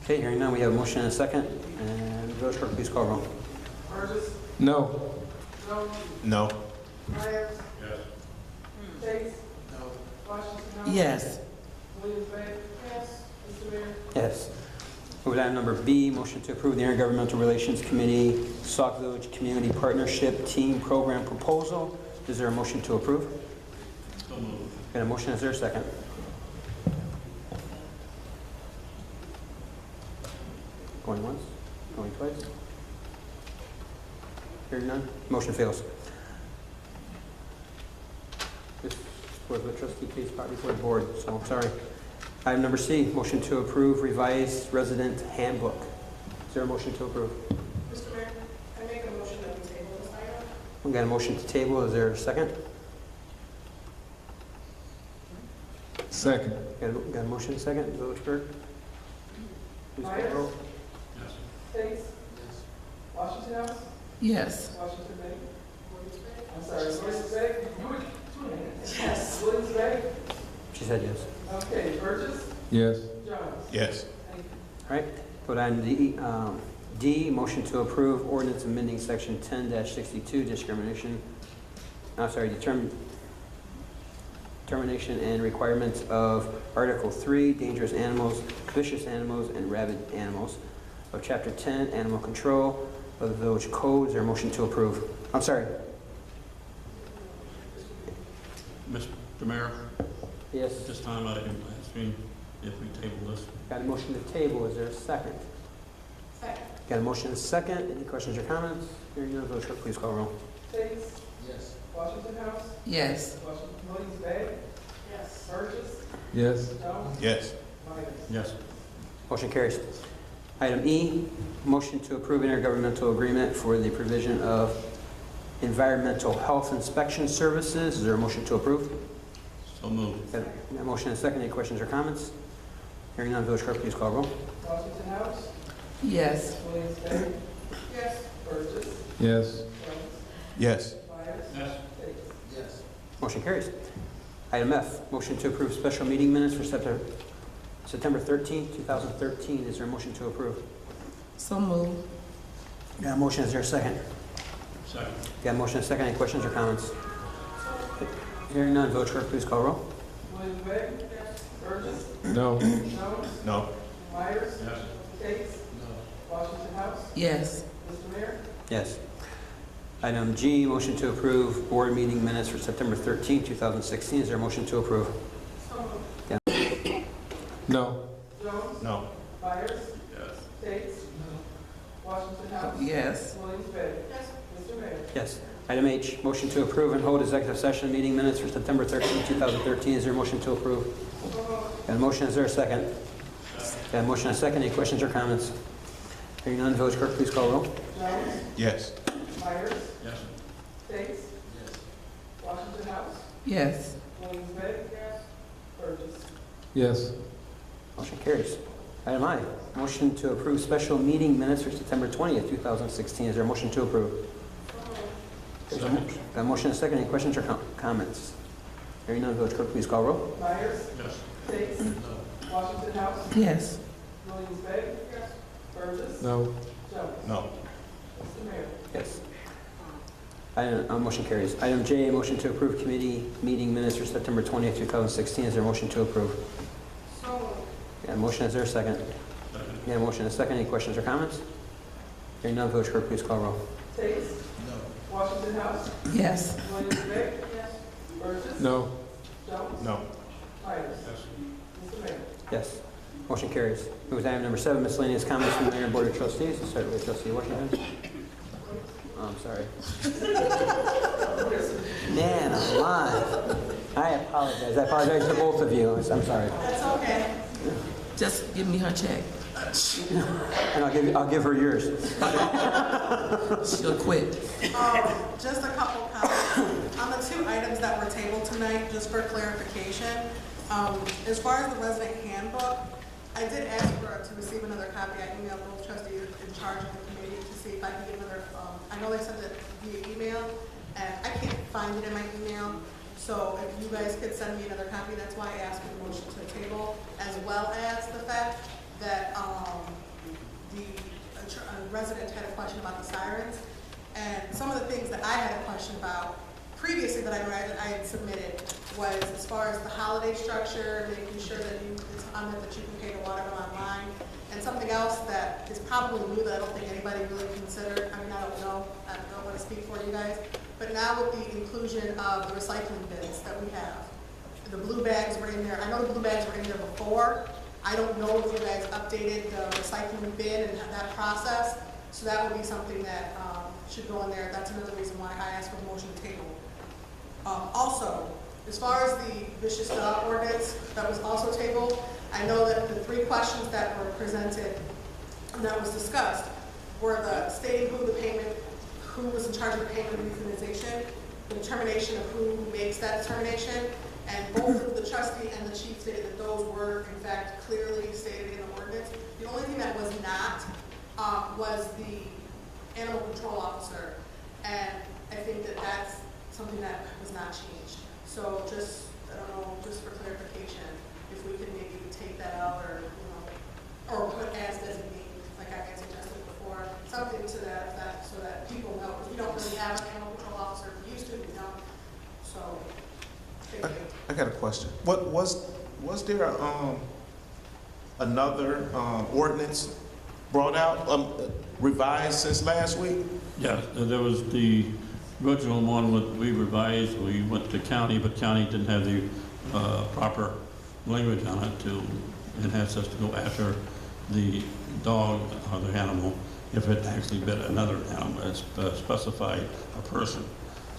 Speaker 1: Okay, hearing none, we have a motion and a second. And Village Clerk, please call roll.
Speaker 4: Burgess.
Speaker 10: No.
Speaker 4: Jones.
Speaker 11: No.
Speaker 4: Myers.
Speaker 12: Yes.
Speaker 4: Chase. No. Washington House.
Speaker 13: Yes.
Speaker 4: Williams-Bright. Yes. Mr. Mayor.
Speaker 1: Yes. Move to item number B, motion to approve the Intergovernmental Relations Committee Sauk Village Community Partnership Team Program Proposal. Is there a motion to approve?
Speaker 12: So moved.
Speaker 1: Got a motion, is there a second? Going once, going twice. Hearing none, motion fails. This was the trustee case brought before the board, so I'm sorry. Item number C, motion to approve revised resident handbook. Is there a motion to approve?
Speaker 14: Mr. Mayor, I make a motion that we table this item.
Speaker 1: We got a motion to table, is there a second?
Speaker 10: Second.
Speaker 1: Got a motion, second, Village Clerk? Please call the roll.
Speaker 12: Yes.
Speaker 4: Chase. Yes. Washington House.
Speaker 13: Yes.
Speaker 4: Washington Bay. I'm sorry, Williams-Bright. Yes. Williams-Bright.
Speaker 1: She said yes.
Speaker 4: Okay, Burgess.
Speaker 10: Yes.
Speaker 4: Jones.
Speaker 11: Yes.
Speaker 1: All right, go down to D, motion to approve ordinance amending section 10-62 discrimination, determination and requirements of Article 3, dangerous animals, vicious animals, and rabid animals of Chapter 10, animal control of the village code. Is there a motion to approve? I'm sorry.
Speaker 12: Mr. Mayor,
Speaker 1: Yes.
Speaker 12: at this time, I am asking if we table this.
Speaker 1: Got a motion to table. Is there a second?
Speaker 14: Second.
Speaker 1: Got a motion and a second. Any questions or comments? Hearing none, Village Clerk, please call roll.
Speaker 4: Chase.
Speaker 9: Yes.
Speaker 4: Washington House.
Speaker 13: Yes.
Speaker 4: Washington Williams-Bright.
Speaker 14: Yes.
Speaker 4: Burgess.
Speaker 10: Yes.
Speaker 4: Jones.
Speaker 11: Yes.
Speaker 4: Myers.
Speaker 12: Yes.
Speaker 1: Motion carries. Item E, motion to approve intergovernmental agreement for the provision of environmental health inspection services. Is there a motion to approve?
Speaker 12: So moved.
Speaker 1: Got a motion and a second. Any questions or comments? Hearing none, Village Clerk, please call roll.
Speaker 4: Washington House.
Speaker 13: Yes.
Speaker 4: Williams-Bright.
Speaker 14: Yes.
Speaker 4: Burgess.
Speaker 10: Yes.
Speaker 4: Jones.
Speaker 11: Yes.
Speaker 4: Myers.
Speaker 12: Yes.
Speaker 4: Chase.
Speaker 9: Yes.
Speaker 1: Motion carries. Item F, motion to approve special meeting minutes for September 13, 2013. Is there a motion to approve?
Speaker 13: So moved.
Speaker 1: Got a motion. Is there a second?
Speaker 12: Second.
Speaker 1: Got a motion and a second. Any questions or comments? Hearing none, Village Clerk, please call roll.
Speaker 4: Williams-Bright. Yes. Burgess.
Speaker 10: No.
Speaker 4: Jones.
Speaker 11: No.
Speaker 4: Myers.
Speaker 12: Yes.
Speaker 4: Chase. No. Washington House.
Speaker 13: Yes.
Speaker 4: Mr. Mayor.
Speaker 1: Yes. Item G, motion to approve board meeting minutes for September 13, 2016. Is there a motion to approve?
Speaker 10: No.
Speaker 4: Jones.
Speaker 11: No.
Speaker 4: Myers.
Speaker 12: Yes.
Speaker 4: Chase. Washington House.
Speaker 13: Yes.
Speaker 4: Williams-Bright.
Speaker 14: Yes.
Speaker 4: Mr. Mayor.
Speaker 1: Yes. Item H, motion to approve and hold executive session meeting minutes for September 13, 2013. Is there a motion to approve? Got a motion. Is there a second? Got a motion and a second. Any questions or comments? Hearing none, Village Clerk, please call roll.
Speaker 4: Jones.
Speaker 11: Yes.
Speaker 4: Myers.
Speaker 12: Yes.
Speaker 4: Chase.
Speaker 9: Yes.
Speaker 4: Washington House.
Speaker 13: Yes.
Speaker 4: Williams-Bright. Yes. Burgess.
Speaker 10: Yes.
Speaker 1: Motion carries. Item I, motion to approve special meeting minutes for September 20th, 2016. Is there a motion to approve? There's a motion. Got a motion and a second. Any questions or comments? Hearing none, Village Clerk, please call roll.
Speaker 4: Myers.
Speaker 12: Yes.
Speaker 4: Chase. Washington House.
Speaker 13: Yes.
Speaker 4: Williams-Bright. Yes. Burgess.
Speaker 10: No.
Speaker 4: Jones.
Speaker 11: No.
Speaker 4: Mr. Mayor.
Speaker 1: Yes. Motion carries. Item J, motion to approve committee meeting minutes for September 20th, 2016. Is there a motion to approve? Yeah, motion, is there a second? Yeah, motion and a second. Any questions or comments? Hearing none, Village Clerk, please call roll.
Speaker 4: Tate?
Speaker 9: No.
Speaker 4: Washington House?
Speaker 13: Yes.
Speaker 4: Williams-Brick? Yes. Burgess?
Speaker 10: No.
Speaker 4: Jones?
Speaker 11: No.
Speaker 4: Myers? Mr. Mayor?
Speaker 1: Yes. Motion carries. Moves item number 7, miscellaneous comments from the Mayor and Board of Trustees. We'll start with Trustee Washington. Oh, I'm sorry. Man, I'm alive. I apologize. I apologize to both of you. I'm sorry.
Speaker 14: That's okay.
Speaker 13: Just give me her check.
Speaker 1: And I'll give her yours.
Speaker 13: She'll quit.
Speaker 14: Just a couple comments. On the 2 items that were tabled tonight, just for clarification, as far as the resident handbook, I did ask to receive another copy. I emailed both trustees in charge of the committee to see if I could get another, I know they sent it via email, and I can't find it in my email. So if you guys could send me another copy, that's why I asked for the motion to table, as well as the fact that the resident had a question about the sirens. And some of the things that I had a question about previously that I had submitted was as far as the holiday structure, making sure that it's on it that you can pay the water bill online. And something else that is probably new that I don't think anybody really considered. I mean, I don't know what to speak for you guys. But now with the inclusion of the recycling bins that we have, the blue bags were in there. I know the blue bags were in there before. I don't know if you guys updated the recycling bin and that process. So that would be something that should go in there. That's another reason why I asked for the motion to table. Also, as far as the vicious dog ordinance that was also tabled, I know that the 3 questions that were presented and that was discussed were the stating who was in charge of the payment of euthanization, the determination of who makes that determination, and both of the trustee and the chief stated that those were, in fact, clearly stated in the ordinance. The only thing that was not was the animal control officer, and I think that that's something that was not changed. So just, I don't know, just for clarification, if we could maybe take that out or put as designated, like I had suggested before, something to that effect so that people know, because we don't really have an animal control officer. We used to, we don't. So, thank you.
Speaker 11: I got a question. What was there another ordinance brought out, revised since last week?
Speaker 12: Yeah, there was the original one that we revised. We went to county, but county didn't have the proper language on it it has us to go after the dog or the animal if it actually bit another animal. It's specified a person.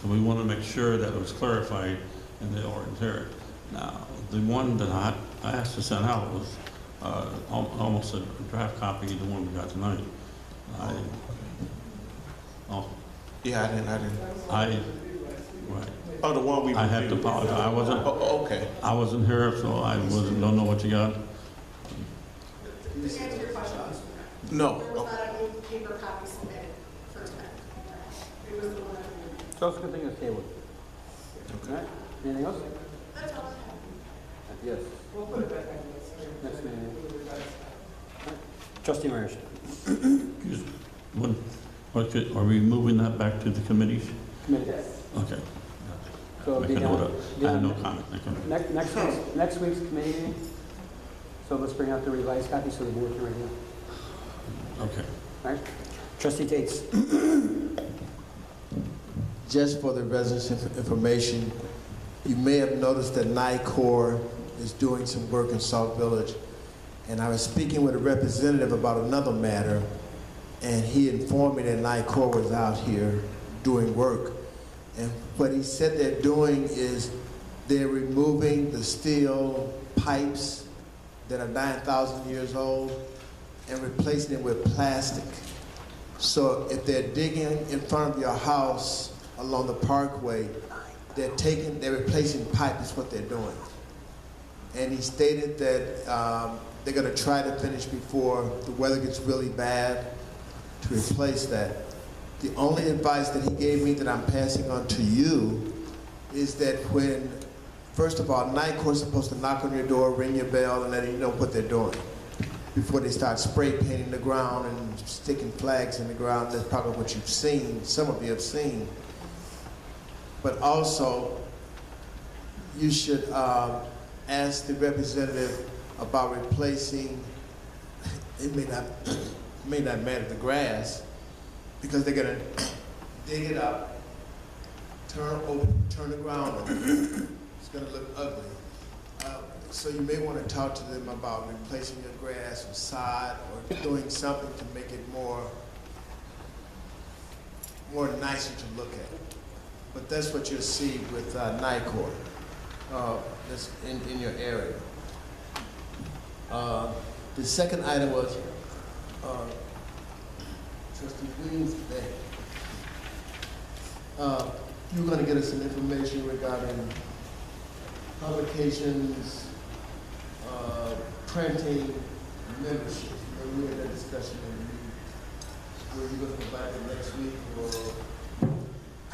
Speaker 12: So we want to make sure that it was clarified in the ordinance here. Now, the one that I asked to send out was almost a draft copy of the one we got tonight.
Speaker 11: Yeah, I didn't.
Speaker 12: Right.
Speaker 11: Oh, the one we.
Speaker 12: I have to apologize. I wasn't.
Speaker 11: Oh, okay.
Speaker 12: I wasn't here, so I don't know what you got.
Speaker 14: To answer your question,
Speaker 11: No.
Speaker 14: there was not a new paper copy submitted for tonight. It was the one that we reviewed.
Speaker 1: So it's a good thing it's tabled. All right. Anything else?
Speaker 14: That's all I have.
Speaker 1: Yes.
Speaker 4: We'll put it back on the
Speaker 1: Next meeting. Trustee Myers.
Speaker 12: Are we moving that back to the committees?
Speaker 1: Committee.
Speaker 12: Okay.
Speaker 1: So it'll be
Speaker 12: Make a note
Speaker 1: down-
Speaker 12: of- I have no comment. Thank you.
Speaker 1: Next week's committee meeting. So let's bring out the revised copy so the board can review.
Speaker 12: Okay.
Speaker 1: All right. Trustee Tates.
Speaker 9: Just for the residents' information, you may have noticed that NICOR is doing some work in Sauk Village. And I was speaking with a representative about another matter, and he informed me that NICOR was out here doing work. And what he said they're doing is they're removing the steel pipes that are 9,000 years old and replacing it with plastic. So if they're digging in front of your house along the parkway, they're replacing pipe is what they're doing. And he stated that they're going to try to finish before the weather gets really bad to replace that. The only advice that he gave me that I'm passing on to you is that when, first of all, NICOR is supposed to knock on your door, ring your bell, and let you know what they're doing before they start spray painting the ground and sticking flags in the ground. That's probably what you've seen, some of you have seen. but also you should ask the representative about replacing, it may not matter the grass, because they're gonna dig it up, turn the ground over. It's gonna look ugly. So you may want to talk to them about replacing your grass with sod or doing something to make it more nicer to look at. But that's what you'll see with NICOR that's in your area. The second item was Trustee Williams. You're going to get us some information regarding publications, printing, membership. We had that discussion in the meeting. Were you going to provide it next week, or?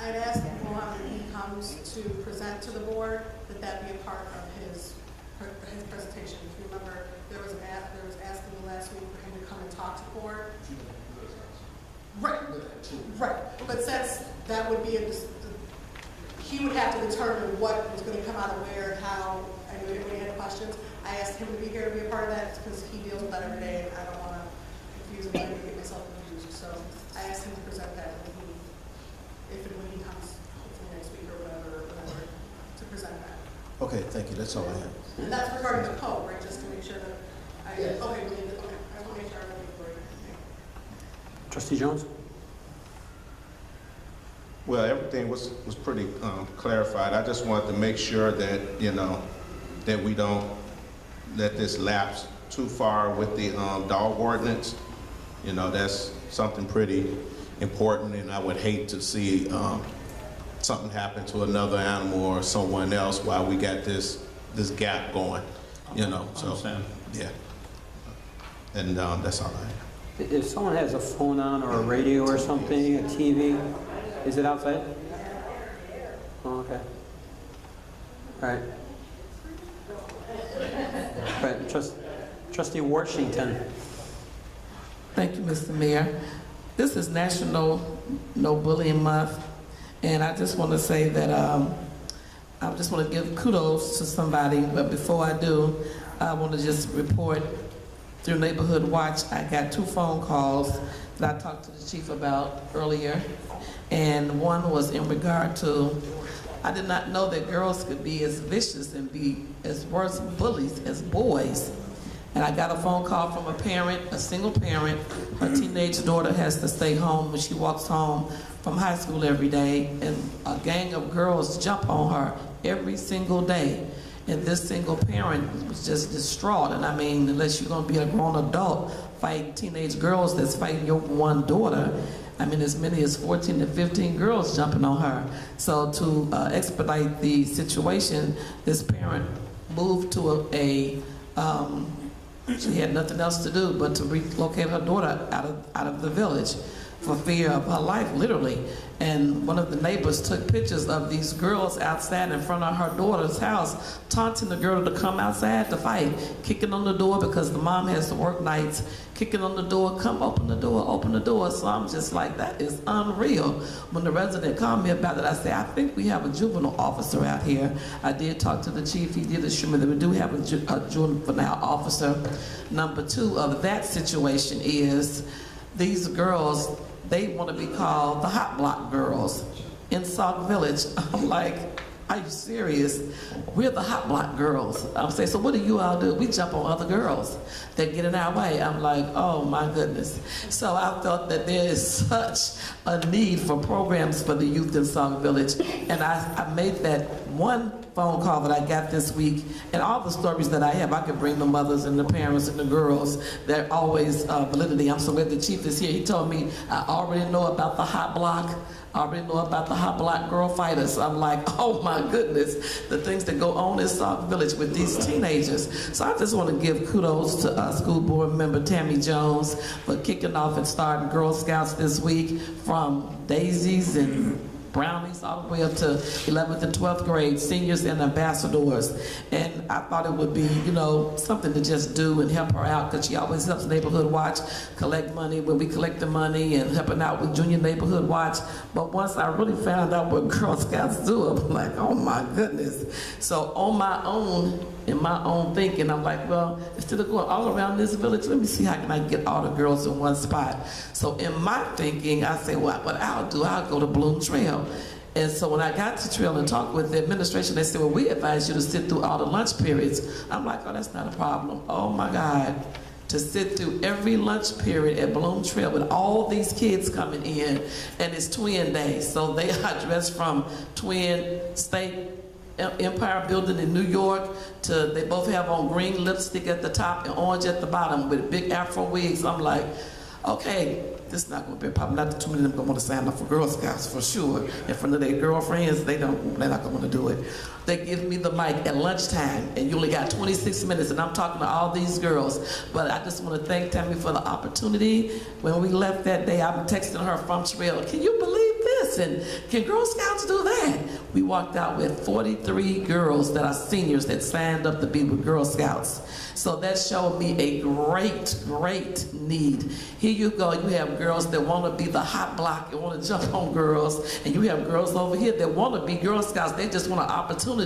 Speaker 14: I'd asked him when he comes to present to the board that be a part of his presentation. If you remember, there was asking last week for him to come and talk to the board. Right. But since that would be he would have to determine what was going to come out of where and how, and if anybody had questions. I asked him to be here to be a part of that because he deals with that every day, and I don't want to confuse him and get myself confused. So I asked him to present that if and when he comes, hopefully next week or whatever, to present that.
Speaker 9: Okay, thank you. That's all I have.
Speaker 14: And that's regarding the code, right? Just to make sure that okay, I want to make sure everything's right.
Speaker 1: Trustee Jones?
Speaker 11: Well, everything was pretty clarified. I just wanted to make sure that, that we don't let this lapse too far with the dog ordinance. That's something pretty important, and I would hate to see something happen to another animal or someone else while we got this gap going, so, yeah. And that's all I have.
Speaker 1: If someone has a phone on or a radio or something, a TV, is it outside? Oh, okay. All right. Right. Trustee Washington.
Speaker 13: Thank you, Mr. Mayor. This is National No Bullying Month, and I just want to say that I just want to give kudos to somebody, but before I do, I want to just report through Neighborhood Watch, I got 2 phone calls that I talked to the chief about earlier, and one was in regard to, I did not know that girls could be as vicious and be as worse bullies as boys. And I got a phone call from a parent, a single parent. Her teenage daughter has to stay home when she walks home from high school every day, and a gang of girls jump on her every single day. And this single parent was just distraught. And I mean, unless you're gonna be a grown adult fighting teenage girls that's fighting your one daughter, I mean, as many as 14 to 15 girls jumping on her. So to expedite the situation, this parent moved to she had nothing else to do but to relocate her daughter out of the village for fear of her life, literally. And one of the neighbors took pictures of these girls outside in front of her daughter's house, taunting the girl to come outside to fight, kicking on the door because the mom has to work nights, kicking on the door, come open the door, open the door. So I'm just like, that is unreal. When the resident called me about it, I said, I think we have a juvenile officer out here. I did talk to the chief. He did assure me that we do have a juvenile officer. Number 2 of that situation is these girls, they want to be called the hot block girls in Sauk Village. I'm like, are you serious? We're the hot block girls. I'm saying, so what do you all do? We jump on other girls that get in our way. I'm like, oh my goodness. So I felt that there is such a need for programs for the youth in Sauk Village. And I made that one phone call that I got this week, and all the stories that I have, I could bring the mothers and the parents and the girls. They're always validity. I'm so glad the chief is here. He told me, I already know about the hot block. I already know about the hot block girl fighters. I'm like, oh my goodness, the things that go on in Sauk Village with these teenagers. So I just want to give kudos to school board member Tammy Jones for kicking off and starting Girl Scouts this week, from daisies and brownies all the way up to 11th and 12th grade, seniors and ambassadors. And I thought it would be, you know, something to just do and help her out, because she always helps Neighborhood Watch collect money when we collect the money, and helping out with Junior Neighborhood Watch. But once I really found out what Girl Scouts do, I'm like, oh my goodness. So on my own, in my own thinking, I'm like, well, instead of going all around this village, let me see how can I get all the girls in one spot. So in my thinking, I said, well, what I'll do, I'll go to Bloom Trail. And so when I got to Trail and talked with the administration, they said, well, we advise you to sit through all the lunch periods. I'm like, oh, that's not a problem. Oh my God. To sit through every lunch period at Bloom Trail with all these kids coming in, and it's twin days. So they are dressed from Twin State Empire Building in New York to, they both have on green lipstick at the top and orange at the bottom with big afro wigs. I'm like, okay, this is not going to be a problem. Not that too many of them going to want to sign up for Girl Scouts for sure. In front of their girlfriends, they're not going to want to do it. They give me the mic at lunchtime, and you only got 26 minutes, and I'm talking to all these girls. But I just want to thank Tammy for the opportunity. When we left that day, I'm texting her from Trail, can you believe this? And can Girl Scouts do that? We walked out with 43 girls that are seniors that signed up to be with Girl Scouts. So that showed me a great, great need. Here you go, you have girls that want to be the hot block and want to jump on girls, and you have girls over here that want to be Girl Scouts. They just want an opportunity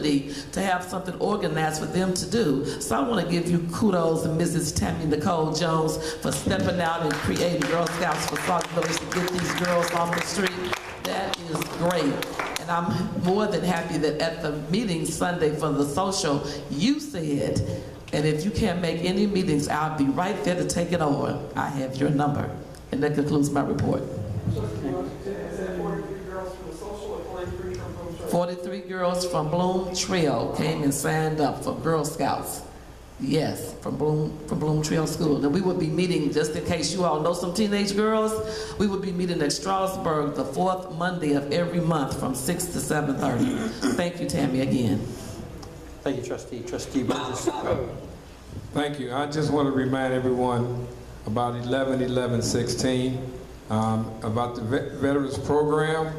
Speaker 13: to have something organized for them to do. So I want to give you kudos to Mrs. Tammy Nicole Jones for stepping out and creating Girl Scouts for Sauk Village to get these girls off the street. That is great. And I'm more than happy that at the meeting Sunday for the social, you said, and if you can't make any meetings, I'll be right there to take it over. I have your number. And that concludes my report. 43 girls from Bloom Trail came and signed up for Girl Scouts. Yes, from Bloom Trail School. And we would be meeting, just in case you all know some teenage girls, we would be meeting at Strasburg the 4th Monday of every month from 6 to 7:30. Thank you, Tammy, again.
Speaker 1: Thank you, Trustee. Trustee Burgess.
Speaker 10: Thank you. I just want to remind everyone about 11-11-16, about the Veterans Program.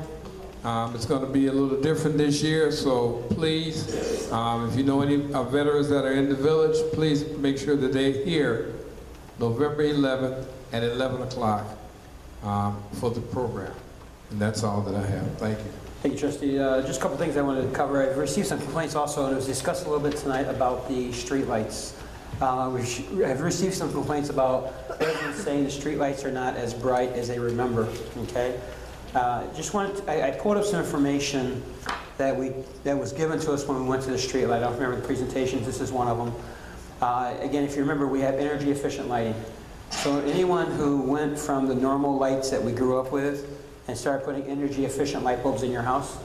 Speaker 10: It's going to be a little different this year, so please, if you know any veterans that are in the village, please make sure that they're here November 11th at 11 o'clock for the program. And that's all that I have. Thank you.
Speaker 1: Thank you, Trustee. Just a couple things I wanted to cover. I've received some complaints also, and it was discussed a little bit tonight about the streetlights. I've received some complaints about residents saying the streetlights are not as bright as they remember. Okay. I pulled up some information that was given to us when we went to the streetlight. I don't remember the presentations. This is one of them. Again, if you remember, we have energy efficient lighting. So anyone who went from the normal lights that we grew up with and started putting energy efficient light bulbs in your house,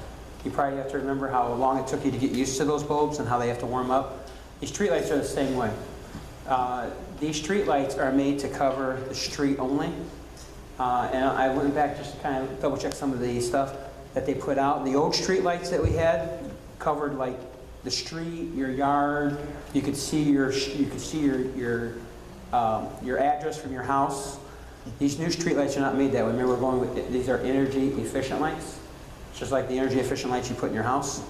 Speaker 1: you probably have to remember how long it took you to get used to those bulbs and how they have to warm up. These streetlights are the same way. These streetlights are made to cover the street only. And I went back just to kind of double check some of the stuff that they put out. The old street lights that we had covered like the street, your yard. You could see your address from your house. These new street lights are not made that way. Remember, we're going with these are energy efficient lights, just like the energy efficient lights you put in your house.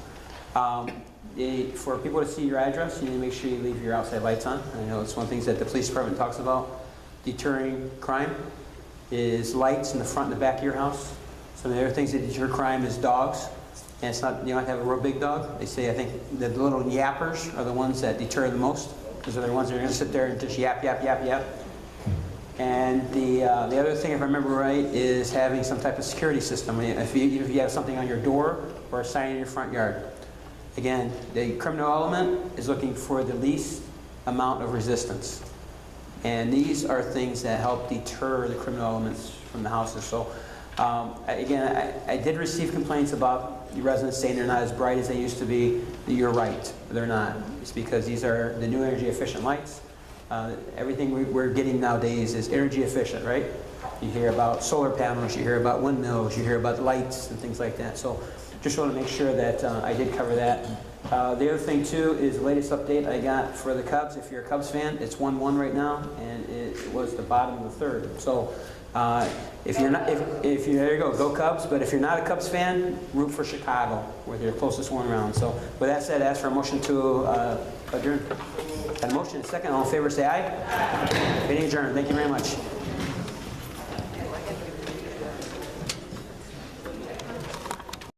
Speaker 1: For people to see your address, you need to make sure you leave your outside lights on. I know it's one of the things that the police department talks about, deterring crime. Is lights in the front and the back of your house. Some of the other things that deter crime is dogs. And it's not, you don't have to have a real big dog. They say, I think, the little yappers are the ones that deter the most, because they're the ones that are going to sit there and just yap, yap, yap, yap. And the other thing, if I remember right, is having some type of security system. If you have something on your door or a sign in your front yard. Again, the criminal element is looking for the least amount of resistance. And these are things that help deter the criminal elements from the houses. So, again, I did receive complaints about the residents saying they're not as bright as they used to be. You're right, they're not. It's because these are the new energy efficient lights. Everything we're getting nowadays is energy efficient, right? You hear about solar panels, you hear about windmills, you hear about lights and things like that. So, just want to make sure that I did cover that. The other thing too is the latest update I got for the Cubs. If you're a Cubs fan, it's 1-1 right now, and it was the bottom of the third. So If you're not, if you, there you go Cubs. But if you're not a Cubs fan, root for Chicago with your closest one round. So with that said, ask for a motion to adjourn. Got a motion, a second. All in favor, say aye. Meeting adjourned. Thank you very much.